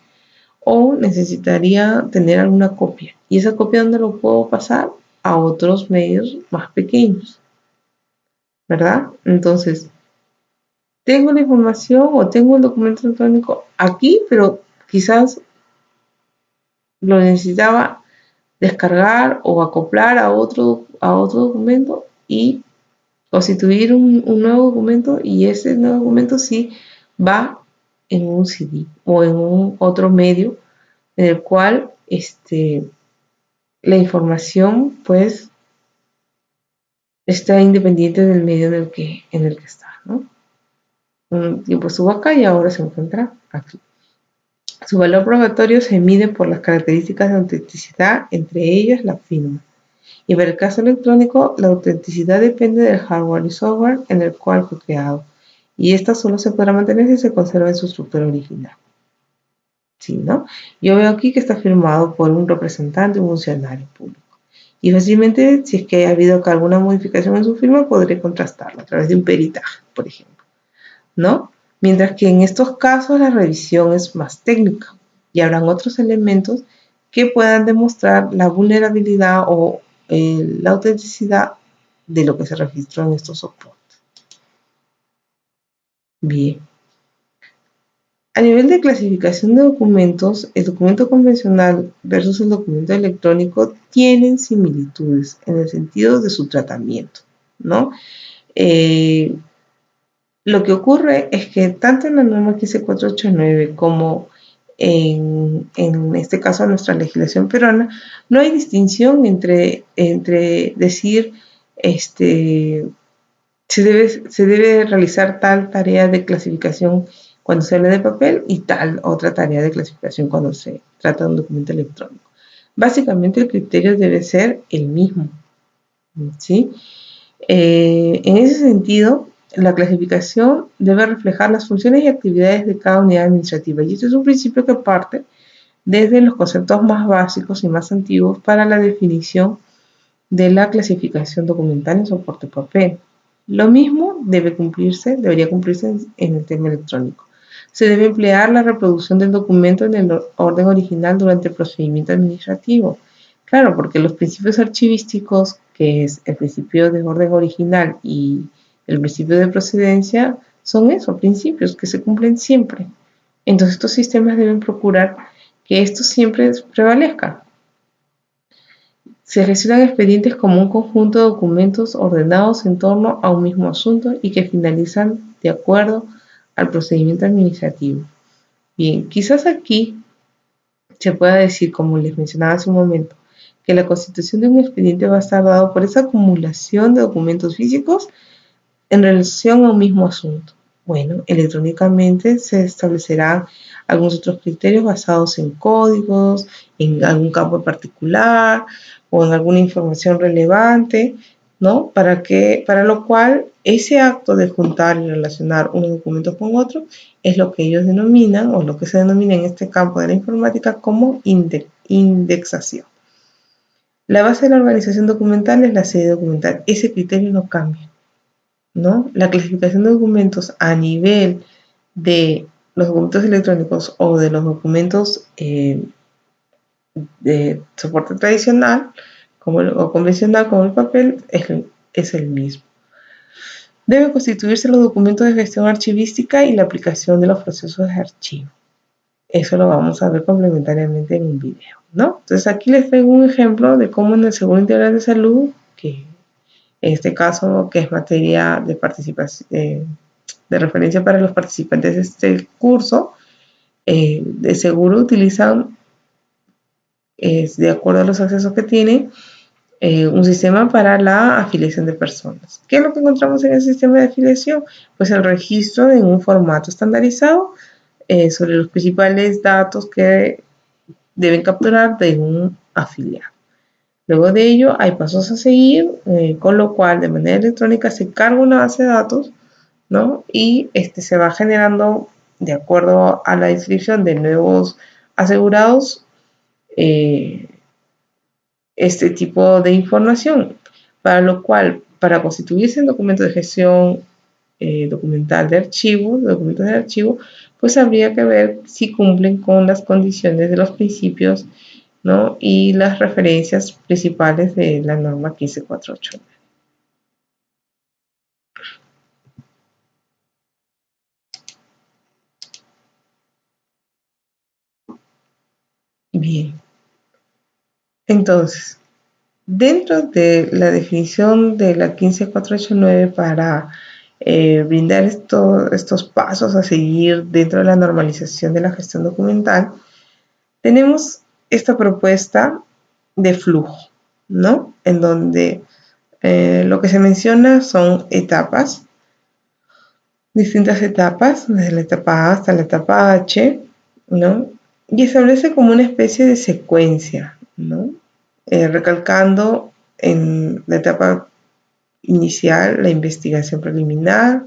o necesitaría tener alguna copia. ¿Y esa copia dónde lo puedo pasar? A otros medios más pequeños, ¿verdad? Entonces, tengo la información o tengo el documento electrónico aquí, pero quizás lo necesitaba descargar o acoplar a otro documento y constituir un nuevo documento, y ese nuevo documento sí va en un CD o en un otro medio en el cual la información pues está independiente del medio en el que está, ¿no? Un tiempo estuvo acá y ahora se encuentra aquí. Su valor probatorio se mide por las características de autenticidad, entre ellas la firma. Y para el caso electrónico, la autenticidad depende del hardware y software en el cual fue creado, y esta solo se podrá mantener si se conserva en su estructura original. ¿Sí, no? Yo veo aquí que está firmado por un representante o un funcionario público. Y fácilmente, si es que ha habido alguna modificación en su firma, podré contrastarlo a través de un peritaje, por ejemplo, ¿no? Mientras que en estos casos la revisión es más técnica y habrán otros elementos que puedan demostrar la vulnerabilidad o la autenticidad de lo que se registró en estos soportes. Bien. A nivel de clasificación de documentos, el documento convencional versus el documento electrónico tienen similitudes en el sentido de su tratamiento, ¿no? Lo que ocurre es que tanto en la norma 15489 como en este caso nuestra legislación peruana, no hay distinción entre decir se debe realizar tal tarea de clasificación cuando se habla de papel y tal otra tarea de clasificación cuando se trata de un documento electrónico. Básicamente el criterio debe ser el mismo, ¿sí? En ese sentido, la clasificación debe reflejar las funciones y actividades de cada unidad administrativa, y este es un principio que parte desde los conceptos más básicos y más antiguos para la definición de la clasificación documental en soporte papel. Lo mismo debería cumplirse en el tema electrónico. Se debe emplear la reproducción del documento en el orden original durante el procedimiento administrativo. Claro, porque los principios archivísticos, que es el principio de orden original y el principio de procedencia, son esos principios que se cumplen siempre. Entonces estos sistemas deben procurar que esto siempre prevalezca. Se gestionan expedientes como un conjunto de documentos ordenados en torno a un mismo asunto y que finalizan de acuerdo al procedimiento administrativo. Bien, quizás aquí se pueda decir, como les mencionaba hace un momento, que la constitución de un expediente va a estar dado por esa acumulación de documentos físicos en relación a un mismo asunto. Bueno, electrónicamente se establecerán algunos otros criterios basados en códigos, en algún campo en particular o en alguna información relevante, ¿no? Para lo cual ese acto de juntar y relacionar unos documentos con otros es lo que ellos denominan, o lo que se denomina en este campo de la informática, como indexación. La base de la organización documental es la serie documental. Ese criterio no cambia, ¿no? La clasificación de documentos a nivel de los documentos electrónicos o de los documentos de soporte tradicional o convencional como el papel es el mismo. Deben constituirse los documentos de gestión archivística y la aplicación de los procesos de archivo. Eso lo vamos a ver complementariamente en un video, ¿no? Entonces aquí les traigo un ejemplo de cómo en el Seguro Integral de Salud, que en este caso que es materia de participación, de referencia para los participantes de este curso, de seguro utilizan, de acuerdo a los accesos que tienen, un sistema para la afiliación de personas. ¿Qué es lo que encontramos en el sistema de afiliación? Pues el registro en un formato estandarizado sobre los principales datos que deben capturar de un afiliado. Luego de ello hay pasos a seguir, con lo cual de manera electrónica se carga una base de datos, ¿no? Y se va generando de acuerdo a la inscripción de nuevos asegurados eh, este tipo de información, para lo cual, para constituirse en documento de gestión documental de archivo, documentos de archivo, pues habría que ver si cumplen con las condiciones de los principios, ¿no? Y las referencias principales de la norma 15489. Bien, entonces, dentro de la definición de la 15489 para brindar estos pasos a seguir dentro de la normalización de la gestión documental, tenemos esta propuesta de flujo, ¿no? En donde lo que se menciona son etapas, distintas etapas, desde la etapa A hasta la etapa H, ¿no? Y establece como una especie de secuencia, ¿no? Recalcando en la etapa inicial la investigación preliminar,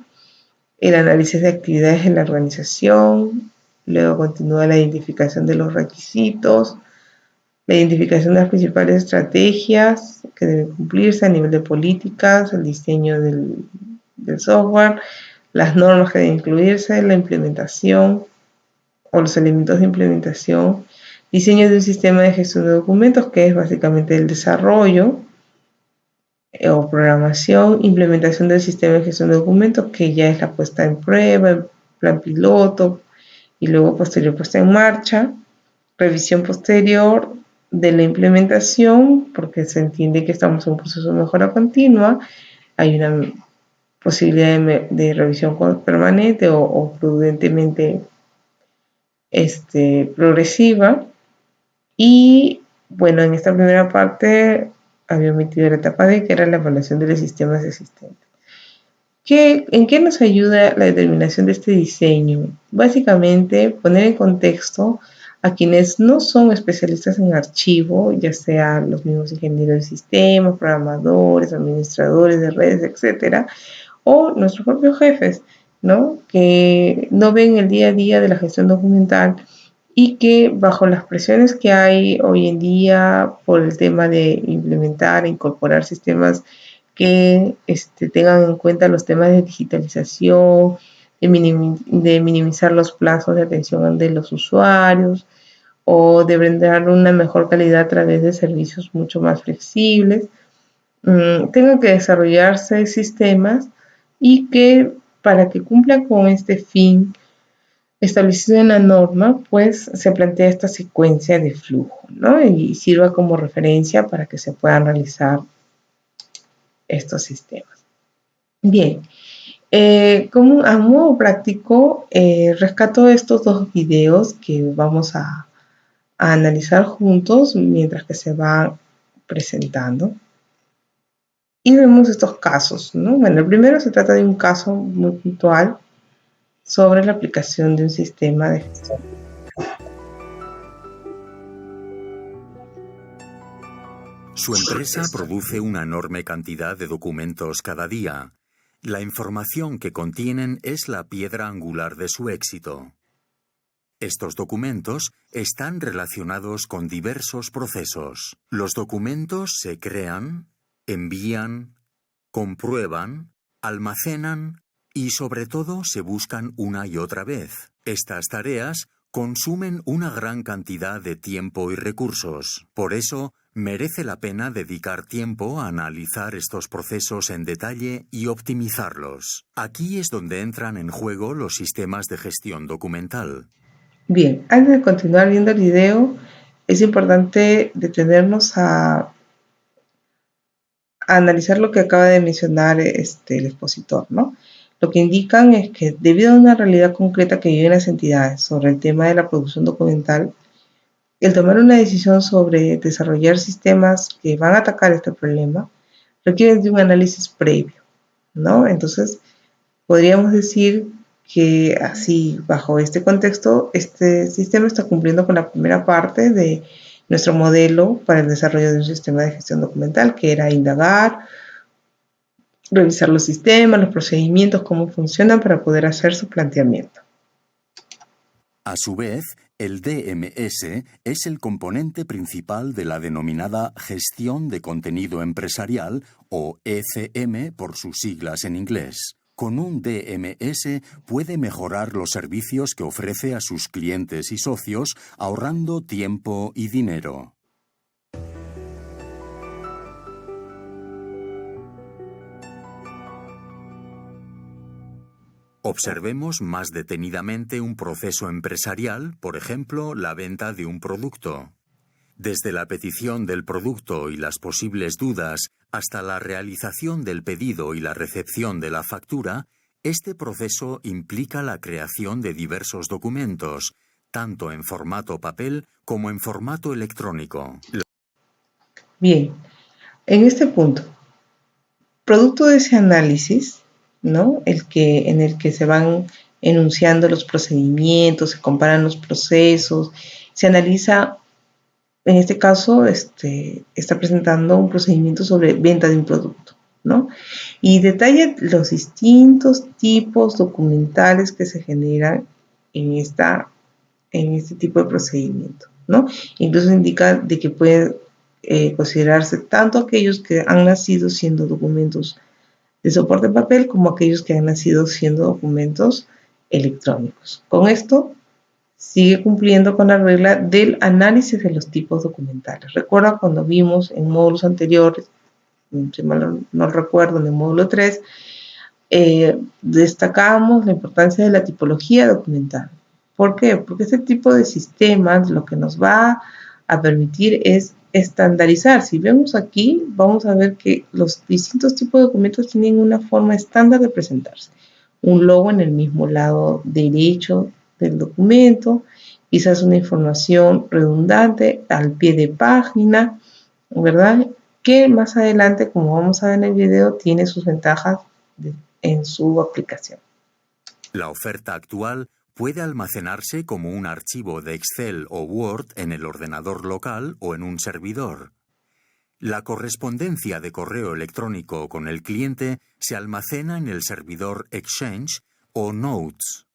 el análisis de actividades en la organización, luego continúa la identificación de los requisitos, la identificación de las principales estrategias que deben cumplirse a nivel de políticas, el diseño del software, las normas que deben incluirse, la implementación o los elementos de implementación, diseño de un sistema de gestión de documentos, que es básicamente el desarrollo o programación, implementación del sistema de gestión de documentos, que ya es la puesta en prueba, en plan piloto, y luego posterior puesta en marcha, revisión posterior de la implementación, porque se entiende que estamos en un proceso de mejora continua, hay una posibilidad de revisión permanente o prudentemente progresiva. Y bueno, en esta primera parte había omitido la etapa D, que era la evaluación de los sistemas existentes. ¿En qué nos ayuda la determinación de este diseño? Básicamente, poner en contexto a quienes no son especialistas en archivo, ya sean los mismos ingenieros de sistemas, programadores, administradores de redes, etcétera, o nuestros propios jefes, ¿no? Que no ven el día a día de la gestión documental y que bajo las presiones que hay hoy en día por el tema de implementar e incorporar sistemas que tengan en cuenta los temas de digitalización, de minimizar los plazos de atención de los usuarios o de brindar una mejor calidad a través de servicios mucho más flexibles, tengan que desarrollarse sistemas y que para que cumplan con este fin establecido en la norma, pues se plantea esta secuencia de flujo, ¿no? Y sirva como referencia para que se puedan realizar estos sistemas. Bien, como a modo práctico, rescato estos dos videos que vamos a analizar juntos mientras que se van presentando. Y vemos estos casos, ¿no? Bueno, el primero se trata de un caso muy puntual sobre la aplicación de un sistema de gestión. Su empresa produce una enorme cantidad de documentos cada día. La información que contienen es la piedra angular de su éxito. Estos documentos están relacionados con diversos procesos. Los documentos se crean, envían, comprueban, almacenan y sobre todo se buscan una y otra vez. Estas tareas consumen una gran cantidad de tiempo y recursos. Por eso, merece la pena dedicar tiempo a analizar estos procesos en detalle y optimizarlos. Aquí es donde entran en juego los sistemas de gestión documental. Bien, antes de continuar viendo el video, es importante detenernos a analizar lo que acaba de mencionar el expositor, ¿no? Lo que indican es que debido a una realidad concreta que viven las entidades sobre el tema de la producción documental, el tomar una decisión sobre desarrollar sistemas que van a atacar este problema requiere de un análisis previo, ¿no? Entonces, podríamos decir que así, bajo este contexto, este sistema está cumpliendo con la primera parte de nuestro modelo para el desarrollo de un sistema de gestión documental, que era indagar, revisar los sistemas, los procedimientos, cómo funcionan para poder hacer su planteamiento. A su vez, el DMS es el componente principal de la denominada gestión de contenido empresarial, o ECM por sus siglas en inglés. Con un DMS puede mejorar los servicios que ofrece a sus clientes y socios, ahorrando tiempo y dinero. Observemos más detenidamente un proceso empresarial, por ejemplo, la venta de un producto. Desde la petición del producto y las posibles dudas hasta la realización del pedido y la recepción de la factura, este proceso implica la creación de diversos documentos, tanto en formato papel como en formato electrónico. Bien, en este punto, producto de ese análisis, ¿no? En el que se van enunciando los procedimientos, se comparan los procesos, se analiza, en este caso, está presentando un procedimiento sobre venta de un producto, ¿no? Y detalla los distintos tipos documentales que se generan en este tipo de procedimiento, ¿no? Incluso indica de que puede considerarse tanto aquellos que han nacido siendo documentos de soporte en papel como aquellos que han nacido siendo documentos electrónicos. Con esto sigue cumpliendo con la regla del análisis de los tipos documentales. Recuerda cuando vimos en módulos anteriores, si mal no recuerdo, en el módulo 3, destacábamos la importancia de la tipología documental. ¿Por qué? Porque este tipo de sistemas lo que nos va a permitir es estandarizar. Si vemos aquí, vamos a ver que los distintos tipos de documentos tienen una forma estándar de presentarse. Un logo en el mismo lado derecho del documento, quizás una información redundante al pie de página, ¿verdad? Que más adelante, como vamos a ver en el video, tiene sus ventajas en su aplicación. La oferta actual puede almacenarse como un archivo de Excel o Word en el ordenador local o en un servidor. La correspondencia de correo electrónico con el cliente se almacena en el servidor Exchange o Notes.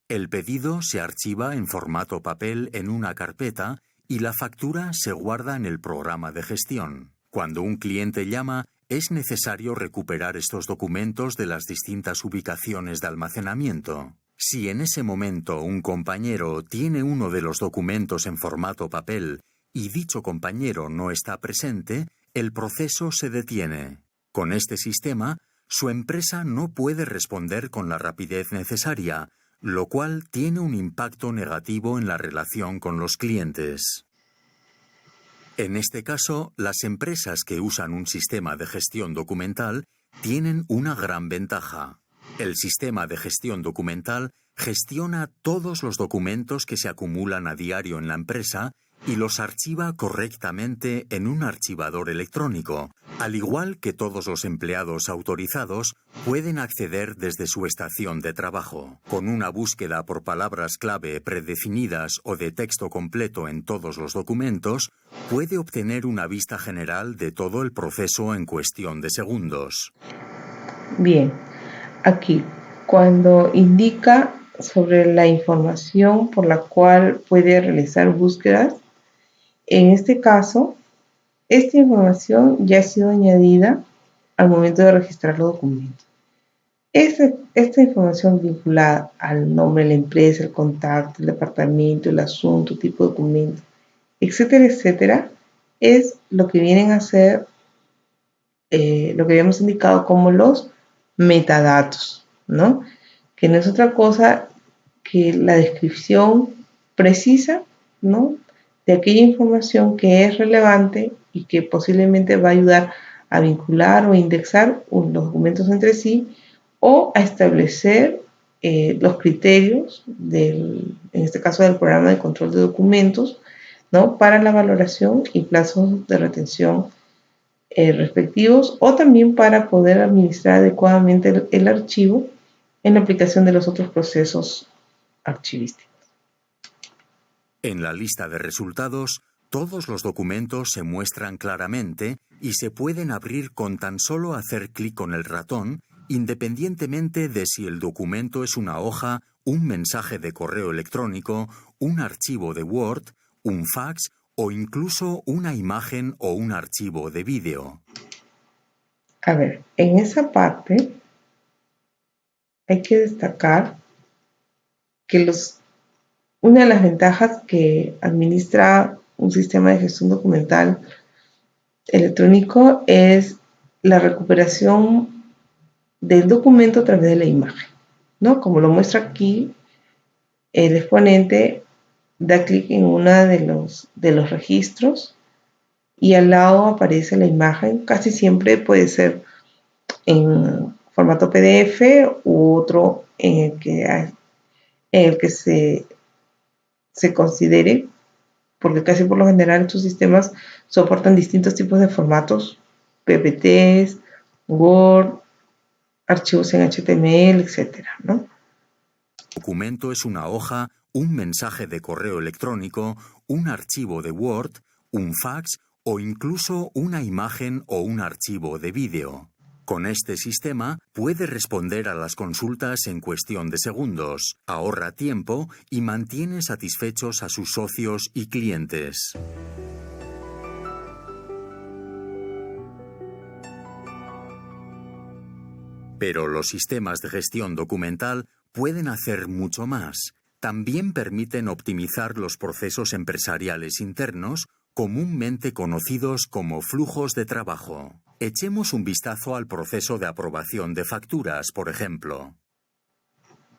El pedido se archiva en formato papel en una carpeta y la factura se guarda en el programa de gestión. Cuando un cliente llama, es necesario recuperar estos documentos de las distintas ubicaciones de almacenamiento. Si en ese momento un compañero tiene uno de los documentos en formato papel y dicho compañero no está presente, el proceso se detiene. Con este sistema, su empresa no puede responder con la rapidez necesaria, lo cual tiene un impacto negativo en la relación con los clientes. En este caso, las empresas que usan un sistema de gestión documental tienen una gran ventaja. El sistema de gestión documental gestiona todos los documentos que se acumulan a diario en la empresa y los archiva correctamente en un archivador electrónico, al igual que todos los empleados autorizados pueden acceder desde su estación de trabajo. Con una búsqueda por palabras clave predefinidas o de texto completo en todos los documentos, puede obtener una vista general de todo el proceso en cuestión de segundos. Bien, aquí, cuando indica sobre la información por la cual puede realizar búsquedas, en este caso, esta información ya ha sido añadida al momento de registrar los documentos. Esta información vinculada al nombre de la empresa, el contacto, el departamento, el asunto, tipo de documento, etcétera, etcétera, es lo que vienen a ser lo que habíamos indicado como los metadatos, ¿no? Que no es otra cosa que la descripción precisa, ¿no?, de aquella información que es relevante y que posiblemente va a ayudar a vincular o indexar los documentos entre sí o a establecer los criterios en este caso del programa de control de documentos, ¿no?, para la valoración y plazos de retención respectivos, o también para poder administrar adecuadamente el archivo en la aplicación de los otros procesos archivísticos. En la lista de resultados Todos los documentos se muestran claramente y se pueden abrir con tan solo hacer clic con el ratón, independientemente de si el documento es una hoja, un mensaje de correo electrónico, un archivo de Word, un fax o incluso una imagen o un archivo de vídeo. A ver, en esa parte hay que destacar que una de las ventajas que administra un sistema de gestión documental electrónico es la recuperación del documento a través de la imagen, ¿no? Como lo muestra aquí, el exponente da clic en uno de los registros y al lado aparece la imagen. Casi siempre puede ser en formato PDF u otro en el que se considere, porque casi por lo general estos sistemas soportan distintos tipos de formatos, PPTs, Word, archivos en HTML, etcétera, ¿no? El documento es una hoja, un mensaje de correo electrónico, un archivo de Word, un fax o incluso una imagen o un archivo de vídeo. Con este sistema puede responder a las consultas en cuestión de segundos, ahorra tiempo y mantiene satisfechos a sus socios y clientes. Pero los sistemas de gestión documental pueden hacer mucho más. También permiten optimizar los procesos empresariales internos, comúnmente conocidos como flujos de trabajo. Echemos un vistazo al proceso de aprobación de facturas, por ejemplo.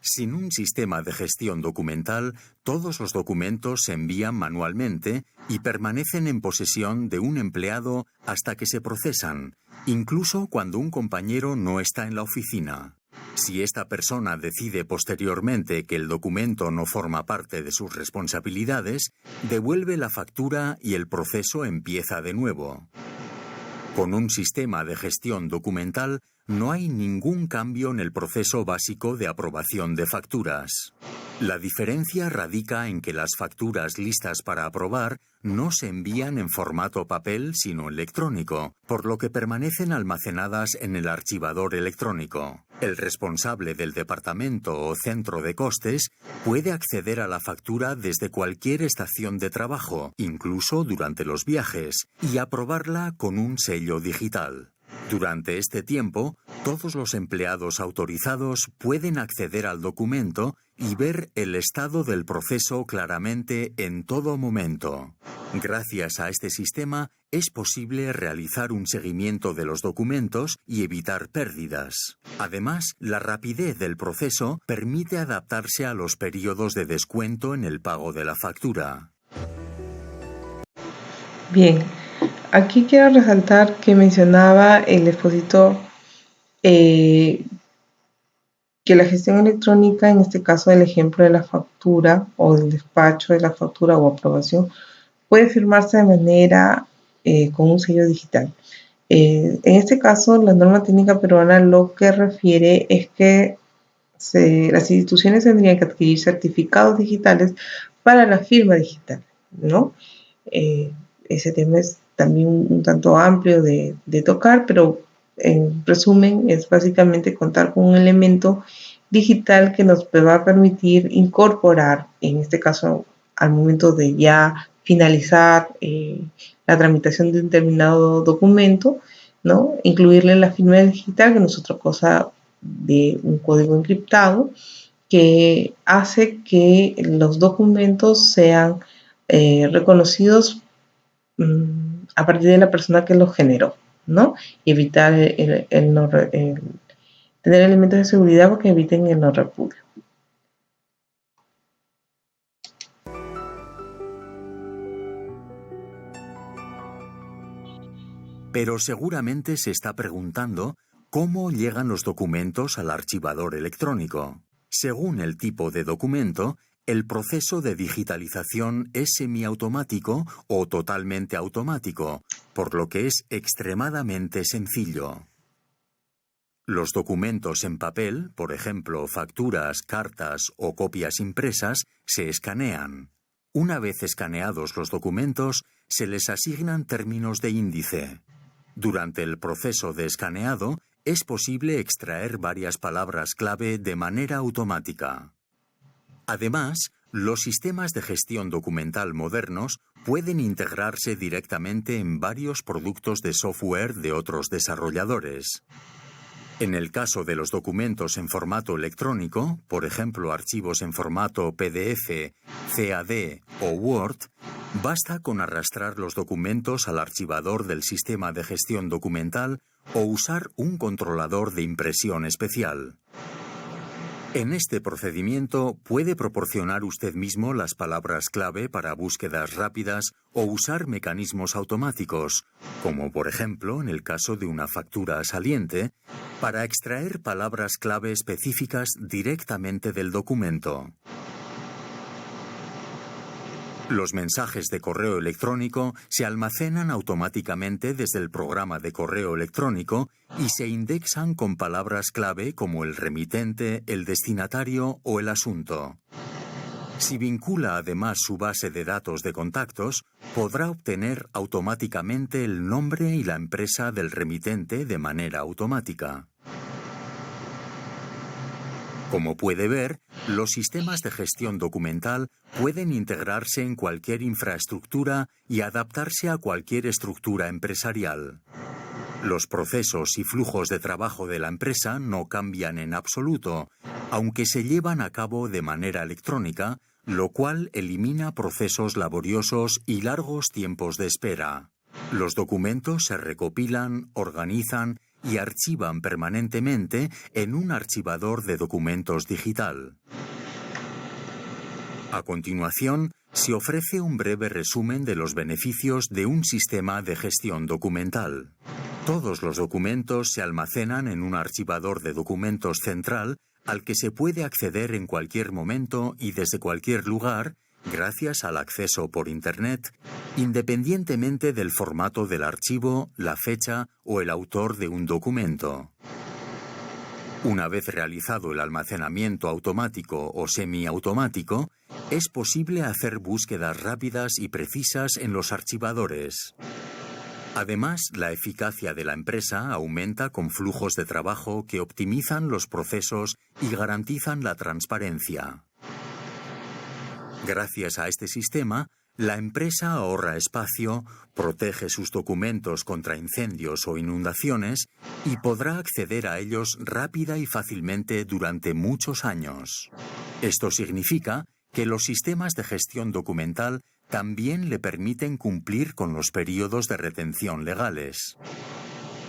Sin un sistema de gestión documental, todos los documentos se envían manualmente y permanecen en posesión de un empleado hasta que se procesan, incluso cuando un compañero no está en la oficina. Si esta persona decide posteriormente que el documento no forma parte de sus responsabilidades, devuelve la factura y el proceso empieza de nuevo. Con un sistema de gestión documental, no hay ningún cambio en el proceso básico de aprobación de facturas. La diferencia radica en que las facturas listas para aprobar no se envían en formato papel sino electrónico, por lo que permanecen almacenadas en el archivador electrónico. El responsable del departamento o centro de costes puede acceder a la factura desde cualquier estación de trabajo, incluso durante los viajes, y aprobarla con un sello digital. Durante este tiempo, todos los empleados autorizados pueden acceder al documento y ver el estado del proceso claramente en todo momento. Gracias a este sistema, es posible realizar un seguimiento de los documentos y evitar pérdidas. Además, la rapidez del proceso permite adaptarse a los periodos de descuento en el pago de la factura. Bien, aquí quiero resaltar que mencionaba el expositor que la gestión electrónica, en este caso el ejemplo de la factura o del despacho de la factura o aprobación, puede firmarse de manera con un sello digital. En este caso, la norma técnica peruana lo que refiere es que las instituciones tendrían que adquirir certificados digitales para la firma digital, ¿no? Ese tema es también un tanto amplio de tocar, pero en resumen es básicamente contar con un elemento digital que nos va a permitir incorporar, en este caso al momento de ya finalizar la tramitación de un determinado documento, ¿no? Incluirle la firma digital, que no es otra cosa de un código encriptado que hace que los documentos sean reconocidos a partir de la persona que los generó, ¿no? Y evitar tener elementos de seguridad porque eviten el no repudio. Pero seguramente se está preguntando cómo llegan los documentos al archivador electrónico. Según el tipo de documento, el proceso de digitalización es semiautomático o totalmente automático, por lo que es extremadamente sencillo. Los documentos en papel, por ejemplo, facturas, cartas o copias impresas, se escanean. Una vez escaneados los documentos, se les asignan términos de índice. Durante el proceso de escaneado, es posible extraer varias palabras clave de manera automática. Además, los sistemas de gestión documental modernos pueden integrarse directamente en varios productos de software de otros desarrolladores. En el caso de los documentos en formato electrónico, por ejemplo archivos en formato PDF, CAD o Word, basta con arrastrar los documentos al archivador del sistema de gestión documental o usar un controlador de impresión especial. En este procedimiento puede proporcionar usted mismo las palabras clave para búsquedas rápidas o usar mecanismos automáticos, como por ejemplo en el caso de una factura saliente, para extraer palabras clave específicas directamente del documento. Los mensajes de correo electrónico se almacenan automáticamente desde el programa de correo electrónico y se indexan con palabras clave como el remitente, el destinatario o el asunto. Si vincula además su base de datos de contactos, podrá obtener automáticamente el nombre y la empresa del remitente de manera automática. Como puede ver, los sistemas de gestión documental pueden integrarse en cualquier infraestructura y adaptarse a cualquier estructura empresarial. Los procesos y flujos de trabajo de la empresa no cambian en absoluto, aunque se llevan a cabo de manera electrónica, lo cual elimina procesos laboriosos y largos tiempos de espera. Los documentos se recopilan, organizan y archivan permanentemente en un archivador de documentos digital. A continuación, se ofrece un breve resumen de los beneficios de un sistema de gestión documental. Todos los documentos se almacenan en un archivador de documentos central al que se puede acceder en cualquier momento y desde cualquier lugar, gracias al acceso por Internet, independientemente del formato del archivo, la fecha o el autor de un documento. Una vez realizado el almacenamiento automático o semiautomático, es posible hacer búsquedas rápidas y precisas en los archivadores. Además, la eficacia de la empresa aumenta con flujos de trabajo que optimizan los procesos y garantizan la transparencia. Gracias a este sistema, la empresa ahorra espacio, protege sus documentos contra incendios o inundaciones y podrá acceder a ellos rápida y fácilmente durante muchos años. Esto significa que los sistemas de gestión documental también le permiten cumplir con los periodos de retención legales.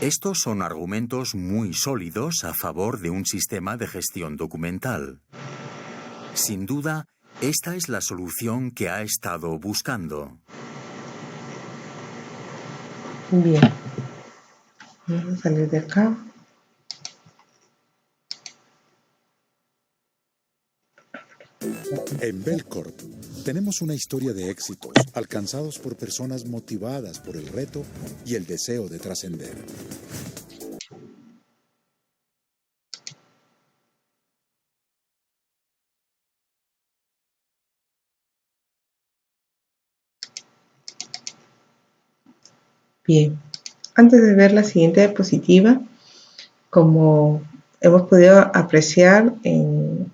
Estos son argumentos muy sólidos a favor de un sistema de gestión documental. Sin duda, esta es la solución que ha estado buscando. Bien, vamos a salir de acá. En Belcorp tenemos una historia de éxitos alcanzados por personas motivadas por el reto y el deseo de trascender. Bien, antes de ver la siguiente diapositiva, como hemos podido apreciar en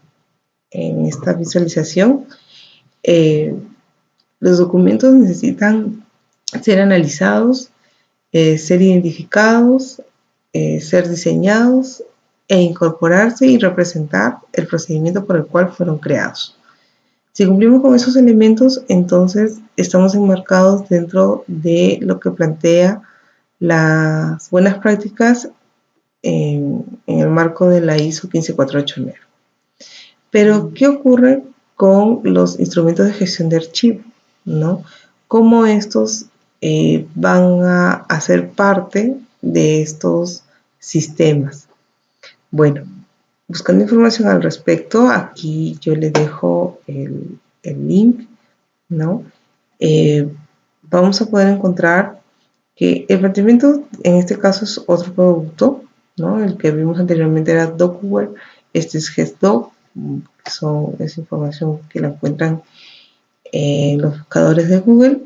esta visualización, los documentos necesitan ser analizados, ser identificados, ser diseñados e incorporarse y representar el procedimiento por el cual fueron creados. Si cumplimos con esos elementos, entonces estamos enmarcados dentro de lo que plantea las buenas prácticas en el marco de la ISO 15489. Pero, ¿qué ocurre con los instrumentos de gestión de archivo, ¿no? ¿Cómo estos van a ser parte de estos sistemas? Bueno, buscando información al respecto, aquí yo le dejo el link, ¿no? Vamos a poder encontrar que el planteamiento en este caso es otro producto, ¿no? El que vimos anteriormente era DocuWare, este es GestDoc, es información que la encuentran en los buscadores de Google.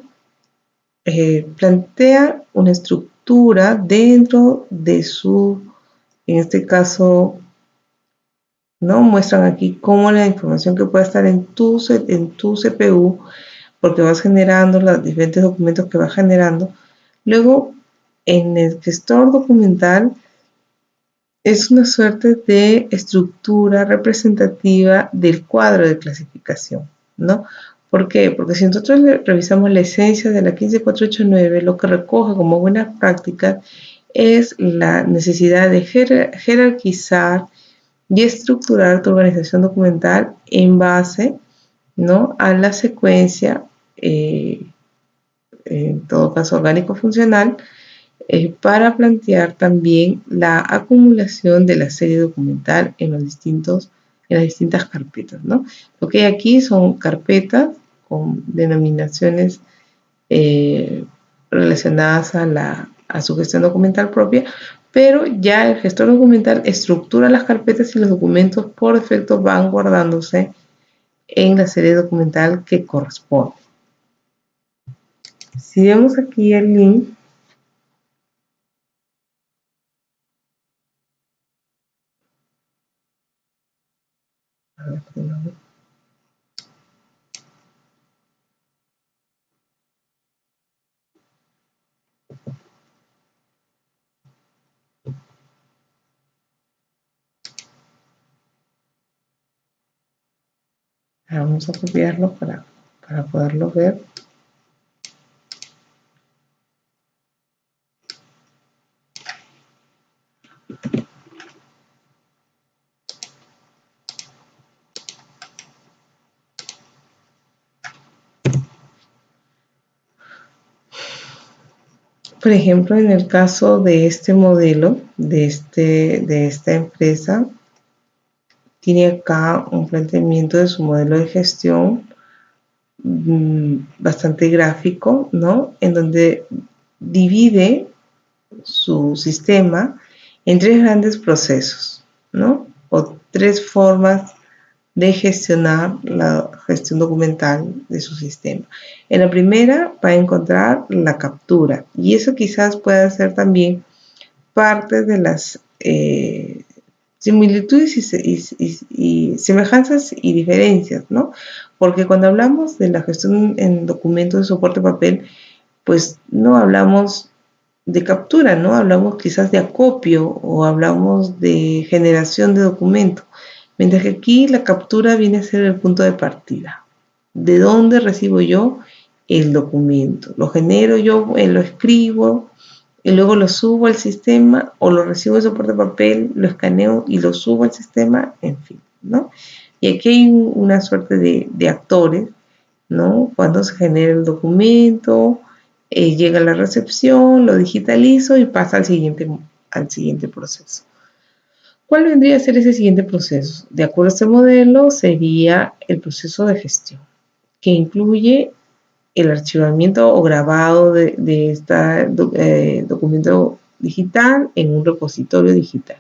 plantea una estructura dentro de su, en este caso, ¿no? Muestran aquí cómo la información que puede estar en tu CPU, porque vas generando los diferentes documentos que vas generando. Luego, en el gestor documental, es una suerte de estructura representativa del cuadro de clasificación, ¿no? ¿Por qué? Porque si nosotros revisamos la esencia de la 15489, lo que recoge como buenas prácticas es la necesidad de jerarquizar y estructurar tu organización documental en base, ¿no?, a la secuencia, en todo caso orgánico-funcional, para plantear también la acumulación de la serie documental en las distintas carpetas, ¿no? Lo que hay aquí son carpetas con denominaciones relacionadas a su gestión documental propia, pero ya el gestor documental estructura las carpetas y los documentos por defecto van guardándose en la serie documental que corresponde. Si vemos aquí el link, vamos a copiarlo para poderlo ver. Por ejemplo, en el caso de este modelo, de esta empresa, tiene acá un planteamiento de su modelo de gestión bastante gráfico, ¿no? En donde divide su sistema en tres grandes procesos, ¿no? O tres formas de gestionar la gestión documental de su sistema. En la primera va a encontrar la captura, y eso quizás pueda ser también parte de las similitudes y semejanzas y diferencias, ¿no? Porque cuando hablamos de la gestión en documentos de soporte papel, pues no hablamos de captura, ¿no? Hablamos quizás de acopio o hablamos de generación de documento. Mientras que aquí la captura viene a ser el punto de partida. ¿De dónde recibo yo el documento? Lo genero yo, lo escribo y luego lo subo al sistema, o lo recibo en soporte papel, lo escaneo y lo subo al sistema, en fin, ¿no? Y aquí hay una suerte de actores, ¿no? Cuando se genera el documento, llega a la recepción, lo digitalizo y pasa al siguiente proceso. ¿Cuál vendría a ser ese siguiente proceso? De acuerdo a este modelo, sería el proceso de gestión, que incluye el archivamiento o grabado de este documento digital en un repositorio digital,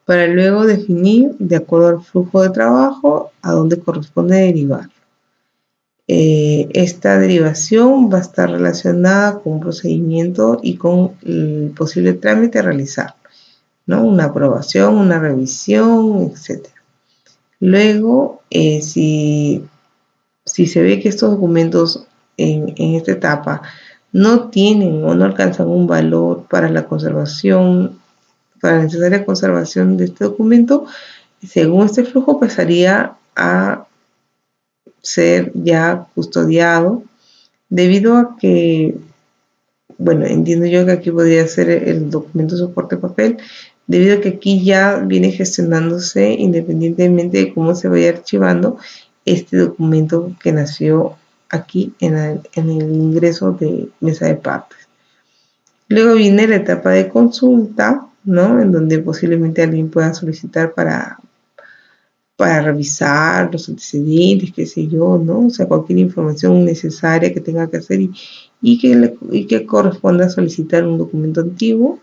para luego definir, de acuerdo al flujo de trabajo, a dónde corresponde derivar. Esta derivación va a estar relacionada con un procedimiento y con el posible trámite a realizar, ¿no? Una aprobación, una revisión, etc. Luego, si se ve que estos documentos en esta etapa no tienen o no alcanzan un valor para la conservación, para la necesaria conservación de este documento, según este flujo pasaría a ser ya custodiado, debido a que, bueno, entiendo yo que aquí podría ser el documento de soporte papel, debido a que aquí ya viene gestionándose independientemente de cómo se vaya archivando este documento que nació aquí en el ingreso de mesa de partes. Luego viene la etapa de consulta, ¿no? En donde posiblemente alguien pueda solicitar para revisar los antecedentes, qué sé yo, ¿no? O sea, cualquier información necesaria que tenga que hacer y que corresponda a solicitar un documento antiguo.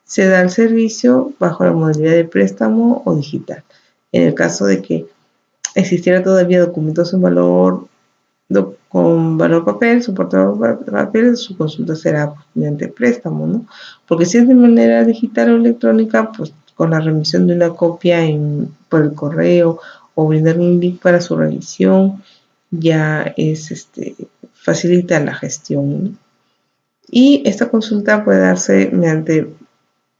Se da el servicio bajo la modalidad de préstamo o digital. En el caso de que existiera todavía documentos en valor con valor papel, soporte de valor papel, su consulta será mediante préstamo, ¿no? Porque si es de manera digital o electrónica, pues con la remisión de una copia por el correo o brindar un link para su revisión, ya facilita la gestión, ¿no? Y esta consulta puede darse mediante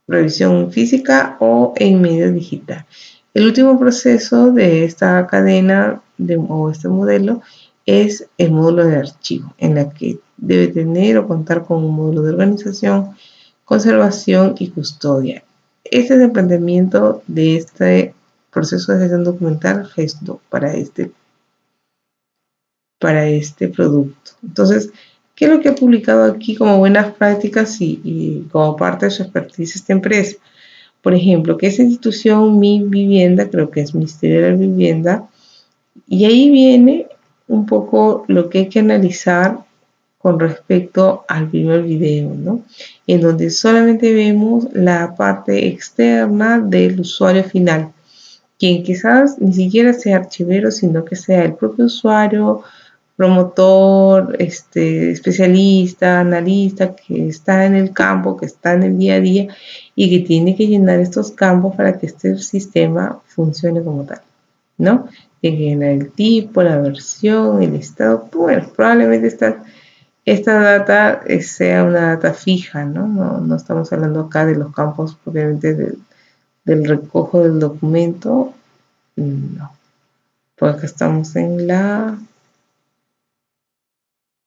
revisión física o en medio digital. El último proceso de esta cadena o este modelo es el módulo de archivo, en la que debe tener o contar con un módulo de organización, conservación y custodia. Este es el planteamiento de este proceso de gestión documental GESDO para este producto. Entonces, ¿qué es lo que ha publicado aquí como buenas prácticas y como parte de su expertise esta empresa? Por ejemplo, que esta institución, Mi Vivienda, creo que es Ministerio de la Vivienda, y ahí viene un poco lo que hay que analizar con respecto al primer video, ¿no? En donde solamente vemos la parte externa del usuario final, quien quizás ni siquiera sea archivero, sino que sea el propio usuario, promotor, especialista, analista, que está en el campo, que está en el día a día y que tiene que llenar estos campos para que este sistema funcione como tal, ¿no? Tiene que llenar el tipo, la versión, el estado. Bueno, probablemente esta data sea una data fija, ¿no? No estamos hablando acá de los campos propiamente del recojo del documento, no, porque estamos en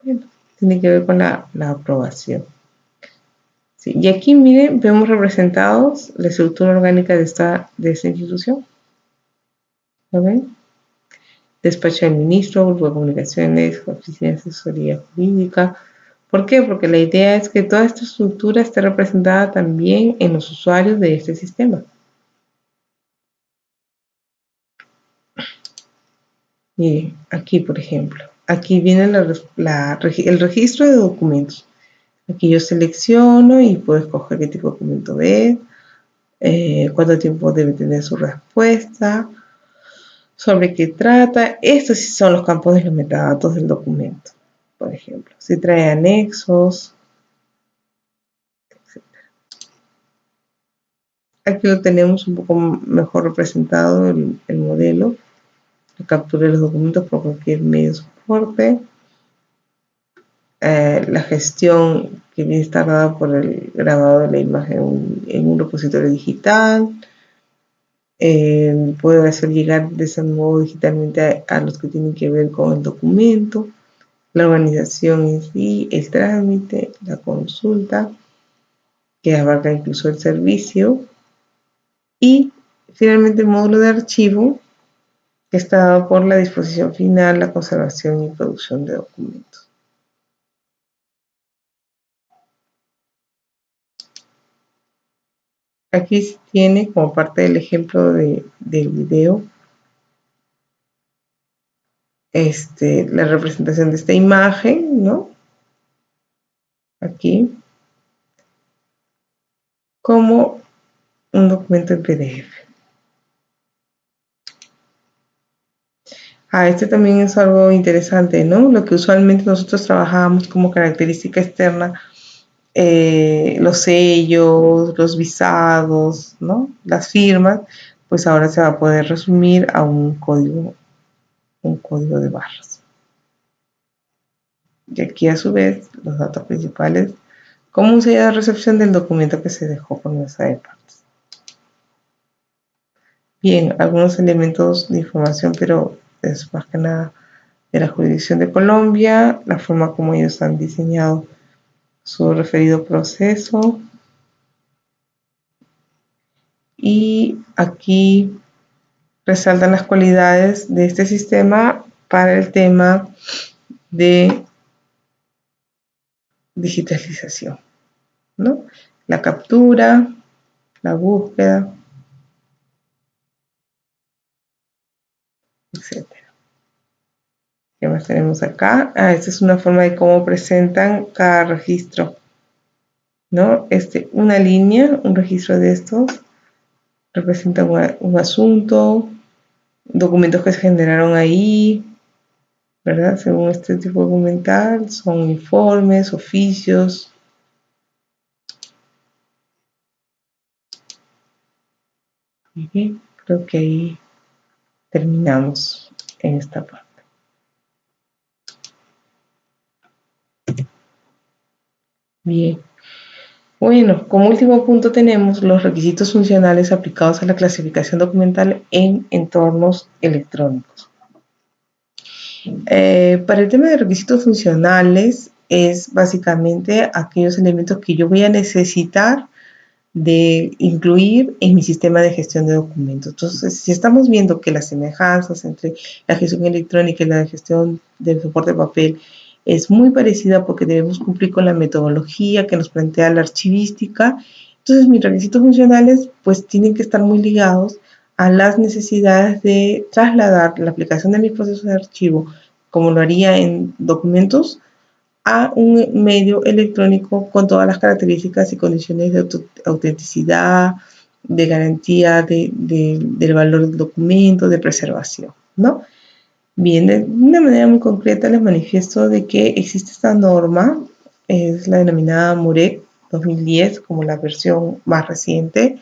bueno, tiene que ver con la aprobación. Sí, y aquí, miren, vemos representados la estructura orgánica de esta institución. ¿Lo ven? Despacho del ministro, grupo de comunicaciones, oficina de asesoría jurídica. ¿Por qué? Porque la idea es que toda esta estructura esté representada también en los usuarios de este sistema. Miren, aquí, por ejemplo, aquí viene el registro de documentos. Aquí yo selecciono y puedo escoger qué tipo de documento es, cuánto tiempo debe tener su respuesta, sobre qué trata. Estos sí son los campos de los metadatos del documento, por ejemplo. Si trae anexos, etc. Aquí lo tenemos un poco mejor representado el modelo. La captura de los documentos por cualquier medio de soporte. La gestión que viene está dada por el grabado de la imagen en un repositorio digital. Puedo hacer llegar de ese modo digitalmente a los que tienen que ver con el documento, la organización en sí, el trámite, la consulta, que abarca incluso el servicio, y finalmente el módulo de archivo, que está dado por la disposición final, la conservación y producción de documentos. Aquí se tiene como parte del ejemplo del video la representación de esta imagen, ¿no? Aquí, como un documento en PDF. Este también es algo interesante, ¿no? Lo que usualmente nosotros trabajábamos como característica externa, los sellos, los visados, ¿no? Las firmas, pues ahora se va a poder resumir a un código de barras. Y aquí a su vez los datos principales, como un sello de recepción del documento que se dejó por mesa de partes. Bien, algunos elementos de información, pero es más que nada de la jurisdicción de Colombia, la forma como ellos han diseñado su referido proceso. Y aquí resaltan las cualidades de este sistema para el tema de digitalización, ¿no? La captura, la búsqueda, etc. ¿Qué más tenemos acá? Esta es una forma de cómo presentan cada registro, ¿no? Una línea, un registro de estos representa un asunto, documentos que se generaron ahí, ¿verdad? Según este tipo documental, son informes, oficios. Bien, creo que ahí terminamos en esta parte. Bien. Bueno, como último punto tenemos los requisitos funcionales aplicados a la clasificación documental en entornos electrónicos. Para el tema de requisitos funcionales es básicamente aquellos elementos que yo voy a necesitar de incluir en mi sistema de gestión de documentos. Entonces, si estamos viendo que las semejanzas entre la gestión electrónica y la gestión del soporte de papel es muy parecida porque debemos cumplir con la metodología que nos plantea la archivística, entonces mis requisitos funcionales pues tienen que estar muy ligados a las necesidades de trasladar la aplicación de mis procesos de archivo, como lo haría en documentos, a un medio electrónico con todas las características y condiciones de autenticidad, de garantía del valor del documento, de preservación, ¿no? Bien, de una manera muy concreta les manifiesto de que existe esta norma, es la denominada MOREC 2010 como la versión más reciente,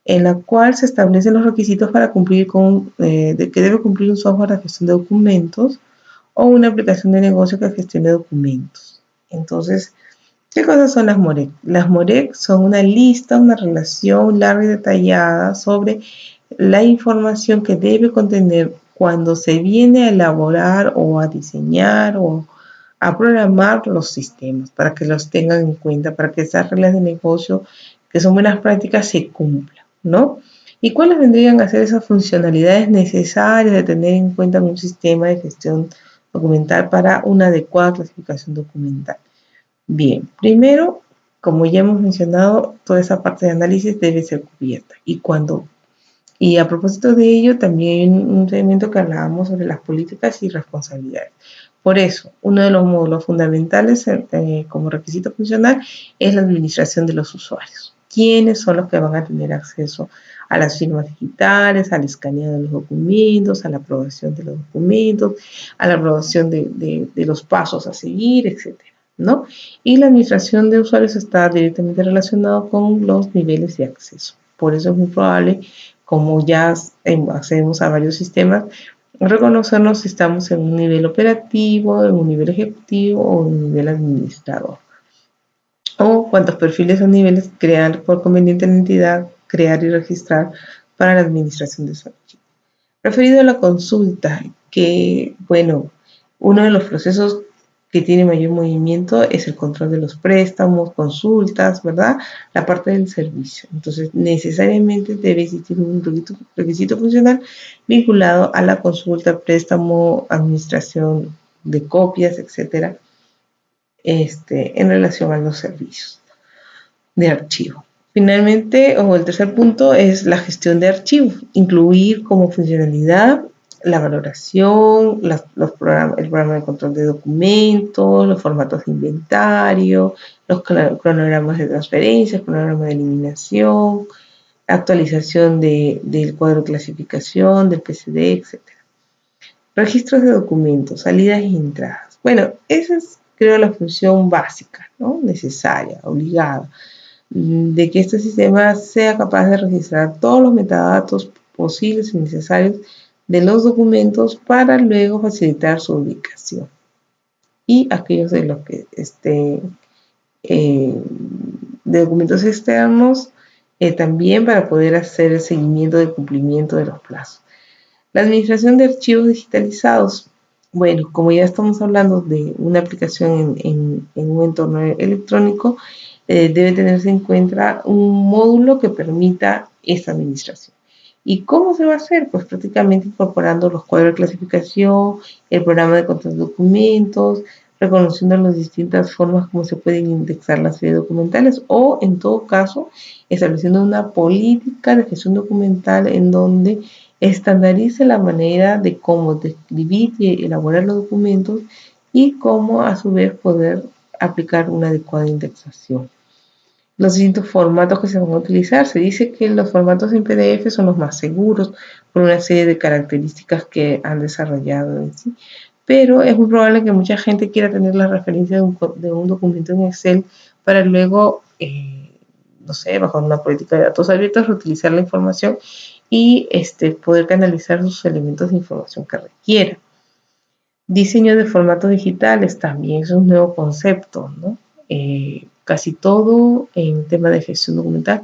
en la cual se establecen los requisitos para cumplir con, de que debe cumplir un software de gestión de documentos o una aplicación de negocio que gestione documentos. Entonces, ¿qué cosas son las MOREC? Las MOREC son una lista, una relación larga y detallada sobre la información que debe contener cuando se viene a elaborar o a diseñar o a programar los sistemas para que los tengan en cuenta, para que esas reglas de negocio que son buenas prácticas se cumplan, ¿no? ¿Y cuáles vendrían a ser esas funcionalidades necesarias de tener en cuenta en un sistema de gestión documental para una adecuada clasificación documental? Bien, primero, como ya hemos mencionado, toda esa parte de análisis debe ser cubierta. Y a propósito de ello, también hay un elemento que hablábamos sobre las políticas y responsabilidades. Por eso, uno de los módulos fundamentales como requisito funcional es la administración de los usuarios. ¿Quiénes son los que van a tener acceso a las firmas digitales, al escaneo de los documentos, a la aprobación de los documentos, a la aprobación de los pasos a seguir, etcétera, ¿no? Y la administración de usuarios está directamente relacionado con los niveles de acceso. Por eso es muy probable, como ya accedemos a varios sistemas, reconocernos si estamos en un nivel operativo, en un nivel ejecutivo o en un nivel administrador. O cuántos perfiles o niveles crear por conveniente la entidad, crear y registrar para la administración de su archivo. Referido a la consulta, que, bueno, uno de los procesos que tiene mayor movimiento es el control de los préstamos, consultas, ¿verdad? La parte del servicio. Entonces, necesariamente debe existir un requisito funcional vinculado a la consulta, préstamo, administración de copias, etcétera, en relación a los servicios de archivo. Finalmente, el tercer punto es la gestión de archivos, incluir como funcionalidad la valoración, el programa de control de documentos, los formatos de inventario, los cronogramas de transferencia, cronogramas de eliminación, actualización del cuadro de clasificación, del PCD, etc. Registros de documentos, salidas y entradas. Bueno, esa es, creo, la función básica, ¿no? Necesaria, obligada, de que este sistema sea capaz de registrar todos los metadatos posibles y necesarios de los documentos para luego facilitar su ubicación. Y aquellos de los que de documentos externos, también para poder hacer el seguimiento del cumplimiento de los plazos. La administración de archivos digitalizados. Bueno, como ya estamos hablando de una aplicación en un entorno electrónico, debe tenerse en cuenta un módulo que permita esta administración. ¿Y cómo se va a hacer? Pues prácticamente incorporando los cuadros de clasificación, el programa de control de documentos, reconociendo las distintas formas como se pueden indexar las series documentales o, en todo caso, estableciendo una política de gestión documental en donde estandarice la manera de cómo describir y elaborar los documentos y cómo, a su vez, poder aplicar una adecuada indexación. Los distintos formatos que se van a utilizar. Se dice que los formatos en PDF son los más seguros por una serie de características que han desarrollado en sí, pero es muy probable que mucha gente quiera tener la referencia de un documento en Excel para luego, no sé, bajo una política de datos abiertos, reutilizar la información y poder canalizar sus elementos de información que requiera. Diseño de formatos digitales también es un nuevo concepto, ¿no? Casi todo en tema de gestión documental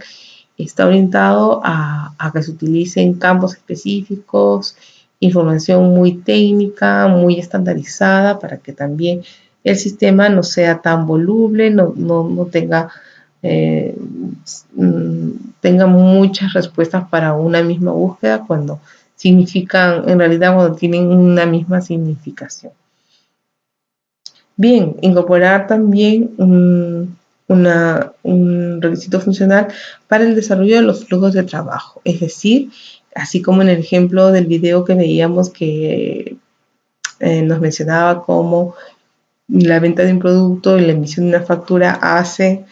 está orientado a que se utilicen campos específicos, información muy técnica, muy estandarizada, para que también el sistema no sea tan voluble, no tenga, eh, tenga muchas respuestas para una misma búsqueda cuando significan, en realidad cuando tienen una misma significación. Bien, incorporar también un requisito funcional para el desarrollo de los flujos de trabajo. Es decir, así como en el ejemplo del video que veíamos que nos mencionaba cómo la venta de un producto y la emisión de una factura hace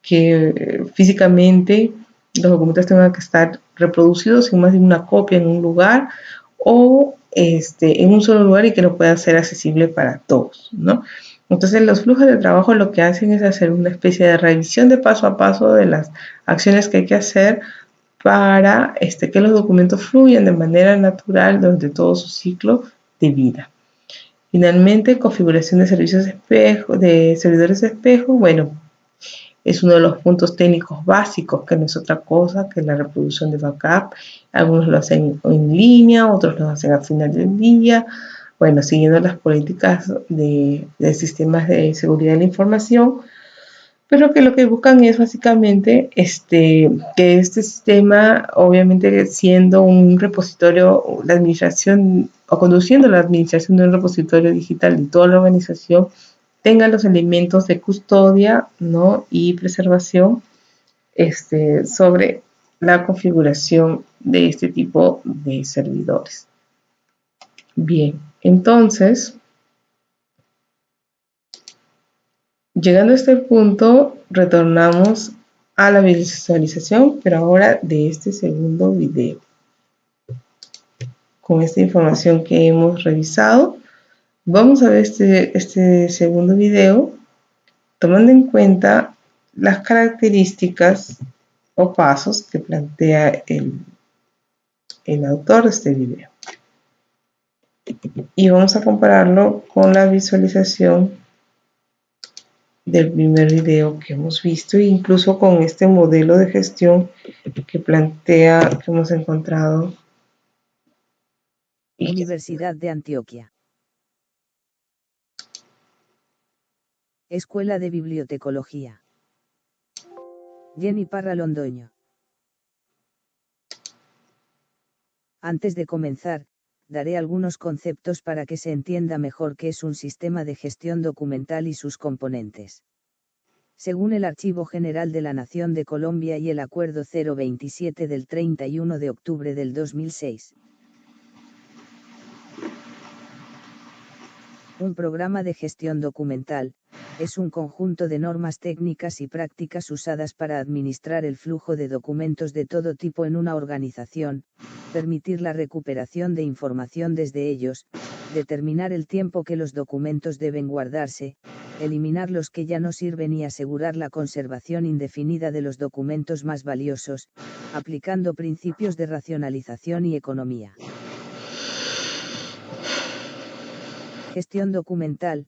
que físicamente los documentos tengan que estar reproducidos en más de una copia en un lugar o en un solo lugar y que no pueda ser accesible para todos, ¿no? Entonces los flujos de trabajo lo que hacen es hacer una especie de revisión de paso a paso de las acciones que hay que hacer para que los documentos fluyan de manera natural durante todo su ciclo de vida. Finalmente, configuración de servicios espejo, de servidores de espejo. Bueno, es uno de los puntos técnicos básicos, que no es otra cosa que la reproducción de backup. Algunos lo hacen en línea, otros lo hacen al final del día. Bueno, siguiendo las políticas de sistemas de seguridad de la información, pero que lo que buscan es básicamente que este sistema, obviamente siendo un repositorio, la administración o conduciendo la administración de un repositorio digital de toda la organización, tenga los elementos de custodia, ¿no? Y preservación sobre la configuración de este tipo de servidores. Bien, entonces, llegando a este punto, retornamos a la visualización, pero ahora de este segundo video. Con esta información que hemos revisado, vamos a ver este segundo video, tomando en cuenta las características o pasos que plantea el autor de este video. Y vamos a compararlo con la visualización del primer video que hemos visto, e incluso con este modelo de gestión que plantea, que hemos encontrado. Universidad de Antioquia. Escuela de Bibliotecología. Jenny Parra Londoño. Antes de comenzar, daré algunos conceptos para que se entienda mejor qué es un sistema de gestión documental y sus componentes. Según el Archivo General de la Nación de Colombia y el Acuerdo 027 del 31 de octubre del 2006. Un programa de gestión documental es un conjunto de normas técnicas y prácticas usadas para administrar el flujo de documentos de todo tipo en una organización, permitir la recuperación de información desde ellos, determinar el tiempo que los documentos deben guardarse, eliminar los que ya no sirven y asegurar la conservación indefinida de los documentos más valiosos, aplicando principios de racionalización y economía. Gestión documental,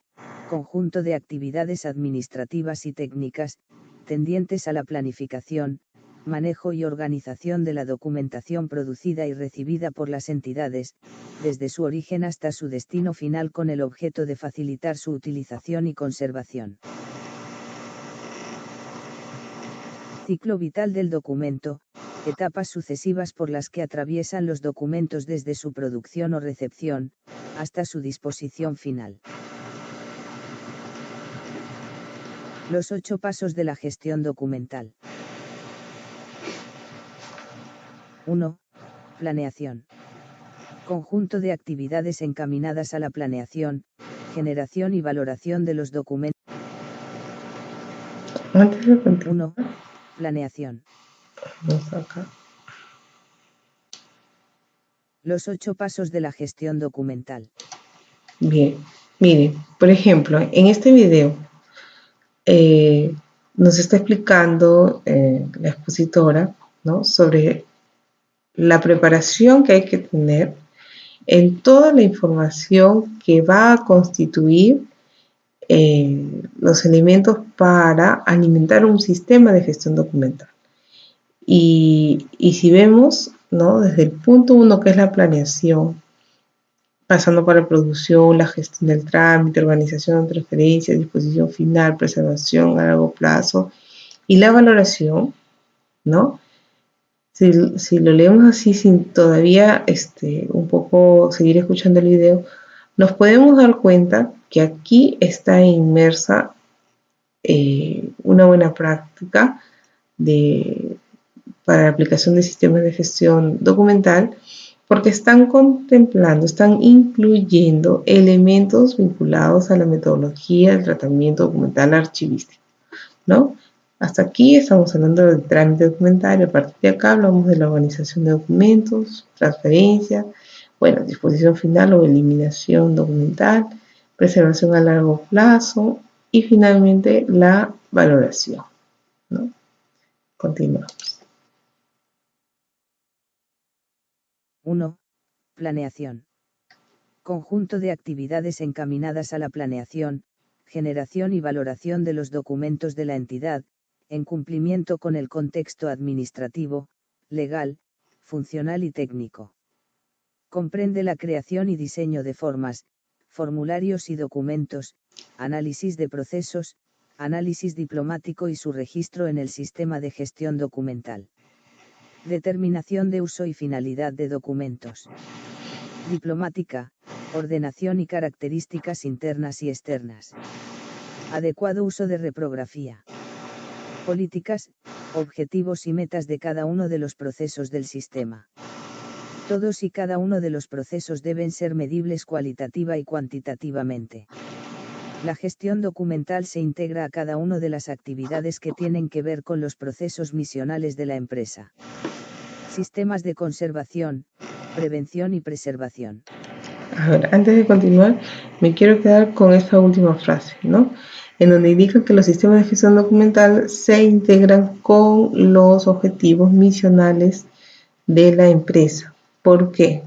conjunto de actividades administrativas y técnicas, tendientes a la planificación, manejo y organización de la documentación producida y recibida por las entidades, desde su origen hasta su destino final con el objeto de facilitar su utilización y conservación. Ciclo vital del documento, etapas sucesivas por las que atraviesan los documentos desde su producción o recepción, hasta su disposición final. Los 8 pasos de la gestión documental. 1. Planeación. Conjunto de actividades encaminadas a la planeación, generación y valoración de los documentos. 1. Planeación. Los 8 pasos de la gestión documental. Bien, miren, por ejemplo, en este video nos está explicando la expositora, ¿no?, sobre la preparación que hay que tener en toda la información que va a constituir los elementos para alimentar un sistema de gestión documental. Y si vemos, ¿no?, desde el punto 1, que es la planeación, pasando por la producción, la gestión del trámite, organización, transferencia, disposición final, preservación a largo plazo y la valoración, ¿no? Si lo leemos así sin todavía un poco seguir escuchando el video, nos podemos dar cuenta que aquí está inmersa una buena práctica para la aplicación de sistemas de gestión documental, porque están contemplando, están incluyendo elementos vinculados a la metodología del tratamiento documental archivístico, ¿no? Hasta aquí estamos hablando del trámite documentario. A partir de acá hablamos de la organización de documentos, transferencia, bueno, disposición final o eliminación documental, preservación a largo plazo y finalmente la valoración, ¿no? Continuamos. 1. Planeación. Conjunto de actividades encaminadas a la planeación, generación y valoración de los documentos de la entidad, en cumplimiento con el contexto administrativo, legal, funcional y técnico. Comprende la creación y diseño de formas, formularios y documentos, análisis de procesos, análisis diplomático y su registro en el sistema de gestión documental. Determinación de uso y finalidad de documentos. Diplomática, ordenación y características internas y externas. Adecuado uso de reprografía. Políticas, objetivos y metas de cada uno de los procesos del sistema. Todos y cada uno de los procesos deben ser medibles cualitativa y cuantitativamente. La gestión documental se integra a cada una de las actividades que tienen que ver con los procesos misionales de la empresa. Sistemas de conservación, prevención y preservación. Ahora, antes de continuar, me quiero quedar con esta última frase, ¿no?, en donde indica que los sistemas de gestión documental se integran con los objetivos misionales de la empresa. ¿Por qué?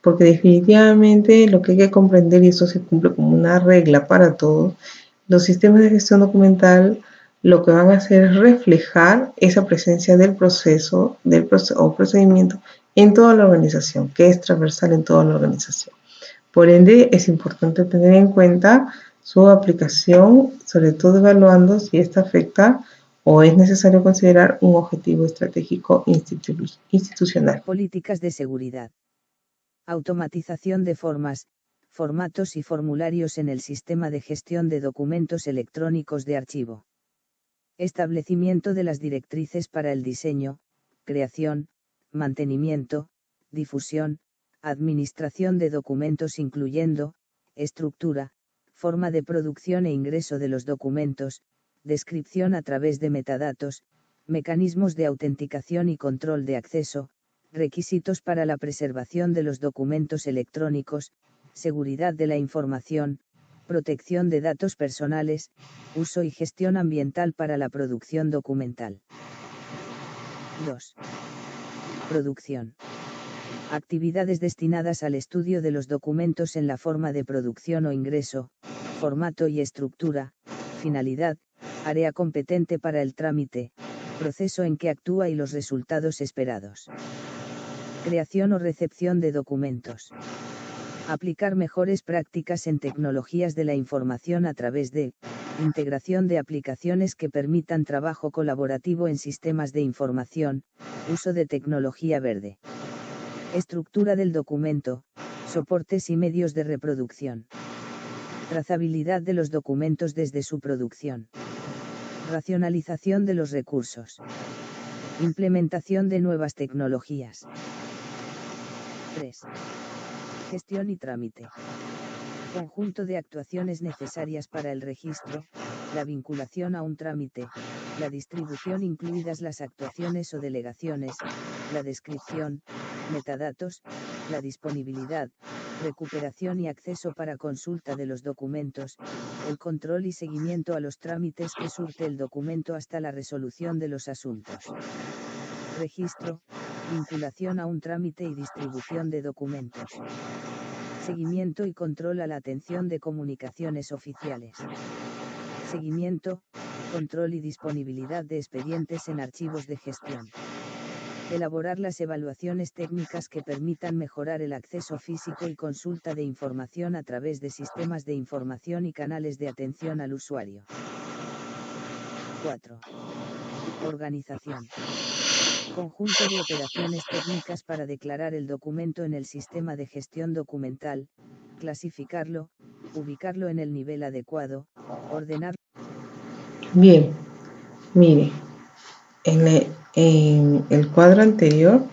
Porque definitivamente lo que hay que comprender, y eso se cumple como una regla para todos, los sistemas de gestión documental lo que van a hacer es reflejar esa presencia del proceso o procedimiento en toda la organización, que es transversal en toda la organización. Por ende, es importante tener en cuenta su aplicación, sobre todo evaluando si esta afecta o es necesario considerar un objetivo estratégico institucional. Políticas de seguridad. Automatización de formas, formatos y formularios en el sistema de gestión de documentos electrónicos de archivo. Establecimiento de las directrices para el diseño, creación, mantenimiento, difusión, administración de documentos incluyendo, estructura, forma de producción e ingreso de los documentos, descripción a través de metadatos, mecanismos de autenticación y control de acceso, requisitos para la preservación de los documentos electrónicos, seguridad de la información, protección de datos personales, uso y gestión ambiental para la producción documental. 2. Producción. Actividades destinadas al estudio de los documentos en la forma de producción o ingreso, formato y estructura, finalidad, área competente para el trámite, proceso en que actúa y los resultados esperados. Creación o recepción de documentos. Aplicar mejores prácticas en tecnologías de la información a través de integración de aplicaciones que permitan trabajo colaborativo en sistemas de información, uso de tecnología verde. Estructura del documento, soportes y medios de reproducción. Trazabilidad de los documentos desde su producción. Racionalización de los recursos. Implementación de nuevas tecnologías. 3. Gestión y trámite. Conjunto de actuaciones necesarias para el registro, la vinculación a un trámite, la distribución incluidas las actuaciones o delegaciones, la descripción, metadatos, la disponibilidad, recuperación y acceso para consulta de los documentos, el control y seguimiento a los trámites que surte el documento hasta la resolución de los asuntos. Registro, vinculación a un trámite y distribución de documentos. Seguimiento y control a la atención de comunicaciones oficiales. Seguimiento, control y disponibilidad de expedientes en archivos de gestión. Elaborar las evaluaciones técnicas que permitan mejorar el acceso físico y consulta de información a través de sistemas de información y canales de atención al usuario. 4. Organización. Conjunto de operaciones técnicas para declarar el documento en el sistema de gestión documental, clasificarlo, ubicarlo en el nivel adecuado, ordenarlo. Bien, mire, en el cuadro anterior,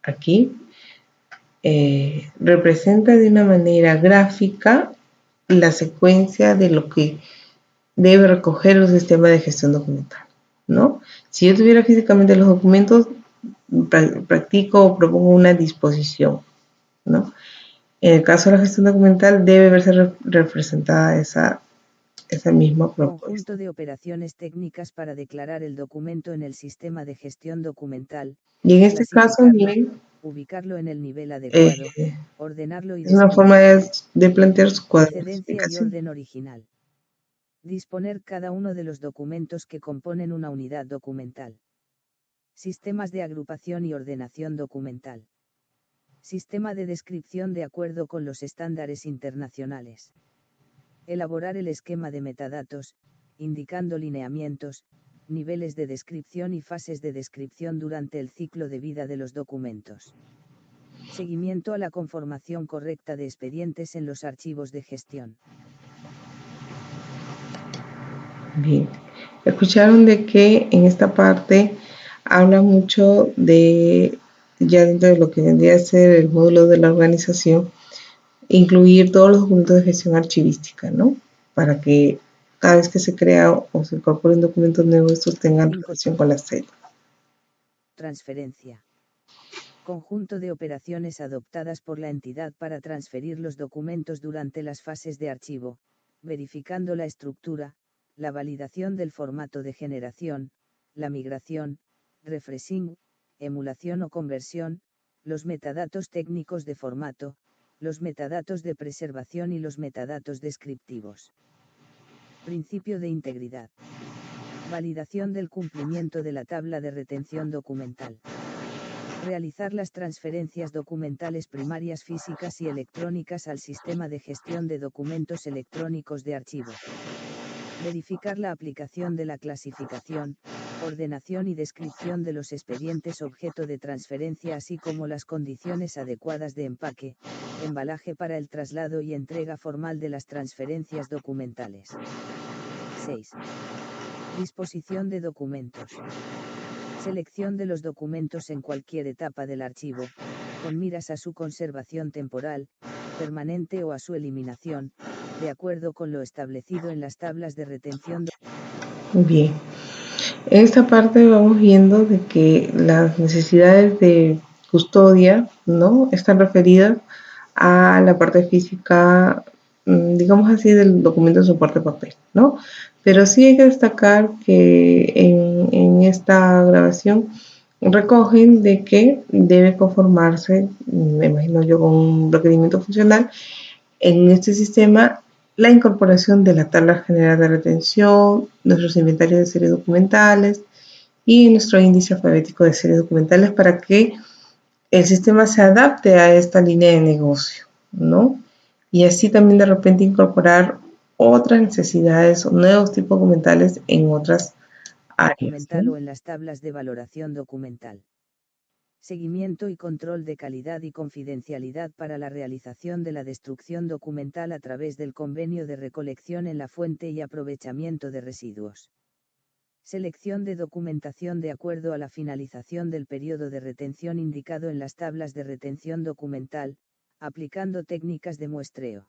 aquí, representa de una manera gráfica la secuencia de lo que debe recoger un sistema de gestión documental, ¿no? Si yo tuviera físicamente los documentos, practico o propongo una disposición, ¿no? En el caso de la gestión documental debe verse representada esa misma propuesta. Conjunto de operaciones técnicas para declarar el documento en el sistema de gestión documental. Y en este caso, miren, ubicarlo en el nivel adecuado, ordenarlo y es una forma de plantear su cuadro de precedencia y explicación. orden original. Disponer cada uno de los documentos que componen una unidad documental. Sistemas de agrupación y ordenación documental. Sistema de descripción de acuerdo con los estándares internacionales. Elaborar el esquema de metadatos, indicando lineamientos, niveles de descripción y fases de descripción durante el ciclo de vida de los documentos. Seguimiento a la conformación correcta de expedientes en los archivos de gestión. Bien, escucharon de que en esta parte habla mucho de, ya dentro de lo que vendría a ser el módulo de la organización, incluir todos los documentos de gestión archivística, ¿no? Para que cada vez que se crea o se incorpore un documento nuevo, estos tengan relación con la sede. Transferencia. Conjunto de operaciones adoptadas por la entidad para transferir los documentos durante las fases de archivo, verificando la estructura, la validación del formato de generación, la migración, refreshing, emulación o conversión, los metadatos técnicos de formato, los metadatos de preservación y los metadatos descriptivos. Principio de integridad. Validación del cumplimiento de la tabla de retención documental. Realizar las transferencias documentales primarias físicas y electrónicas al sistema de gestión de documentos electrónicos de archivo. Verificar la aplicación de la clasificación, ordenación y descripción de los expedientes objeto de transferencia así como las condiciones adecuadas de empaque, embalaje para el traslado y entrega formal de las transferencias documentales. 6. Disposición de documentos. Selección de los documentos en cualquier etapa del archivo, con miras a su conservación temporal, permanente o a su eliminación, de acuerdo con lo establecido en las tablas de retención. Bien, en esta parte vamos viendo de que las necesidades de custodia, ¿no?, están referidas a la parte física, digamos así, del documento de soporte papel, ¿no? Pero sí hay que destacar que en esta grabación recogen de que debe conformarse, me imagino yo, con un requerimiento funcional en este sistema, la incorporación de la tabla general de retención, nuestros inventarios de series documentales y nuestro índice alfabético de series documentales para que el sistema se adapte a esta línea de negocio, ¿no? Y así también de repente incorporar otras necesidades o nuevos tipos documentales en otras áreas, Documental, ¿no? o en las tablas de valoración documental. Seguimiento y control de calidad y confidencialidad para la realización de la destrucción documental a través del convenio de recolección en la fuente y aprovechamiento de residuos. Selección de documentación de acuerdo a la finalización del periodo de retención indicado en las tablas de retención documental, aplicando técnicas de muestreo.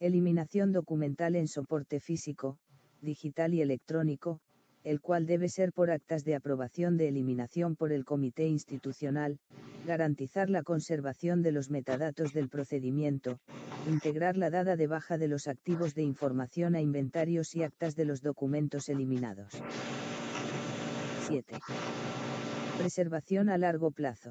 Eliminación documental en soporte físico, digital y electrónico, el cual debe ser por actas de aprobación de eliminación por el comité institucional, garantizar la conservación de los metadatos del procedimiento, integrar la dada de baja de los activos de información a inventarios y actas de los documentos eliminados. 7. Preservación a largo plazo.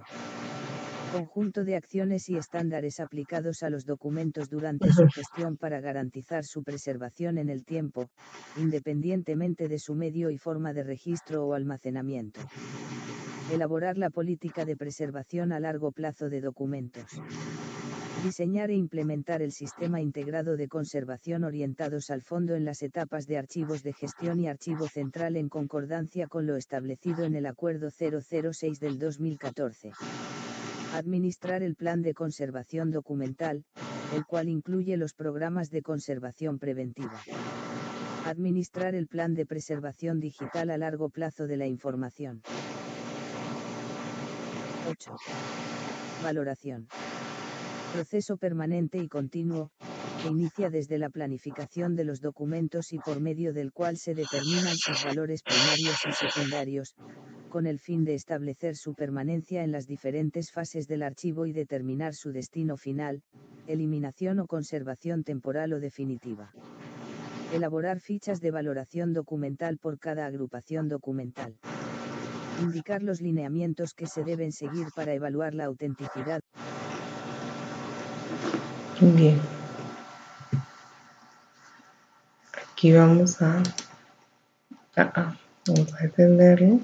Conjunto de acciones y estándares aplicados a los documentos durante su gestión para garantizar su preservación en el tiempo, independientemente de su medio y forma de registro o almacenamiento. Elaborar la política de preservación a largo plazo de documentos. Diseñar e implementar el sistema integrado de conservación orientados al fondo en las etapas de archivos de gestión y archivo central en concordancia con lo establecido en el Acuerdo 006 del 2014. Administrar el plan de conservación documental, el cual incluye los programas de conservación preventiva. Administrar el plan de preservación digital a largo plazo de la información. 8. Valoración. Proceso permanente y continuo, que inicia desde la planificación de los documentos y por medio del cual se determinan sus valores primarios y secundarios, con el fin de establecer su permanencia en las diferentes fases del archivo y determinar su destino final, eliminación o conservación temporal o definitiva. Elaborar fichas de valoración documental por cada agrupación documental. Indicar los lineamientos que se deben seguir para evaluar la autenticidad. Bien. Aquí vamos a entenderlo.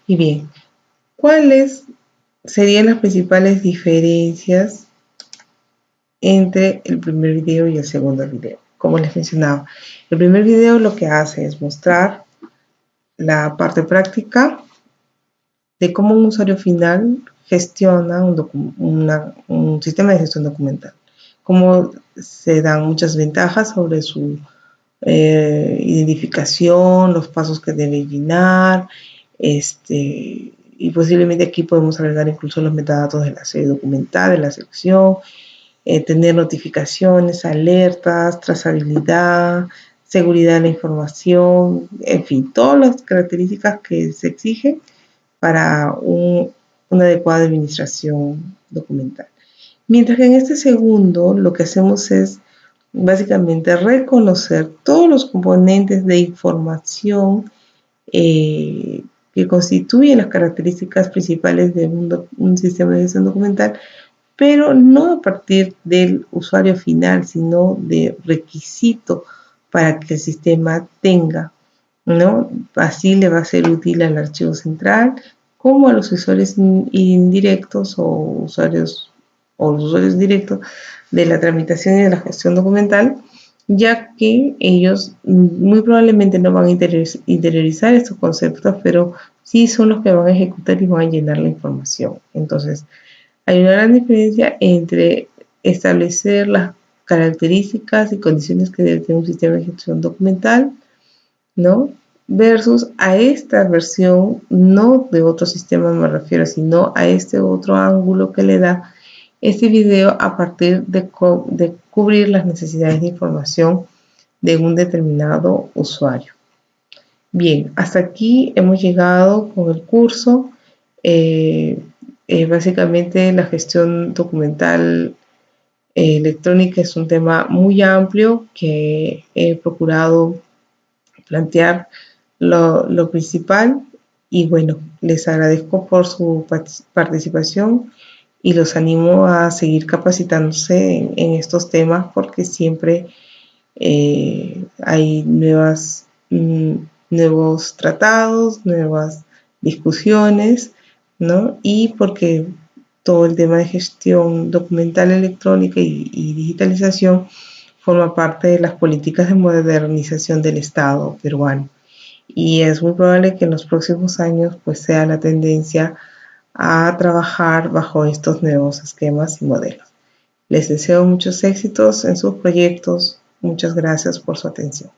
Y bien, ¿cuáles serían las principales diferencias entre el primer video y el segundo video? Como les mencionaba, el primer video lo que hace es mostrar la parte práctica de cómo un usuario final gestiona un sistema de gestión documental. Cómo se dan muchas ventajas sobre su identificación, los pasos que debe llenar, y posiblemente aquí podemos agregar incluso los metadatos de la serie documental, de la sección, tener notificaciones, alertas, trazabilidad, seguridad de la información, en fin, todas las características que se exigen para una adecuada administración documental. Mientras que en este segundo lo que hacemos es básicamente reconocer todos los componentes de información que constituyen las características principales de un sistema de gestión documental, pero no a partir del usuario final, sino de requisito para que el sistema tenga, ¿no? Así le va a ser útil al archivo central, como a los usuarios indirectos o los usuarios directos de la tramitación y de la gestión documental, ya que ellos muy probablemente no van a interiorizar estos conceptos, pero sí son los que van a ejecutar y van a llenar la información. Entonces, hay una gran diferencia entre establecer las características y condiciones que debe tener un sistema de gestión documental, ¿no? Versus a esta versión, no de otro sistema me refiero, sino a este otro ángulo que le da este video a partir de cubrir las necesidades de información de un determinado usuario. Bien, hasta aquí hemos llegado con el curso. Básicamente la gestión documental electrónica es un tema muy amplio que he procurado plantear lo principal, y bueno, les agradezco por su participación y los animo a seguir capacitándose en estos temas, porque siempre hay nuevos tratados, nuevas discusiones, ¿no? Y porque todo el tema de gestión documental electrónica y digitalización forma parte de las políticas de modernización del Estado peruano. Y es muy probable que en los próximos años pues sea la tendencia a trabajar bajo estos nuevos esquemas y modelos. Les deseo muchos éxitos en sus proyectos. Muchas gracias por su atención.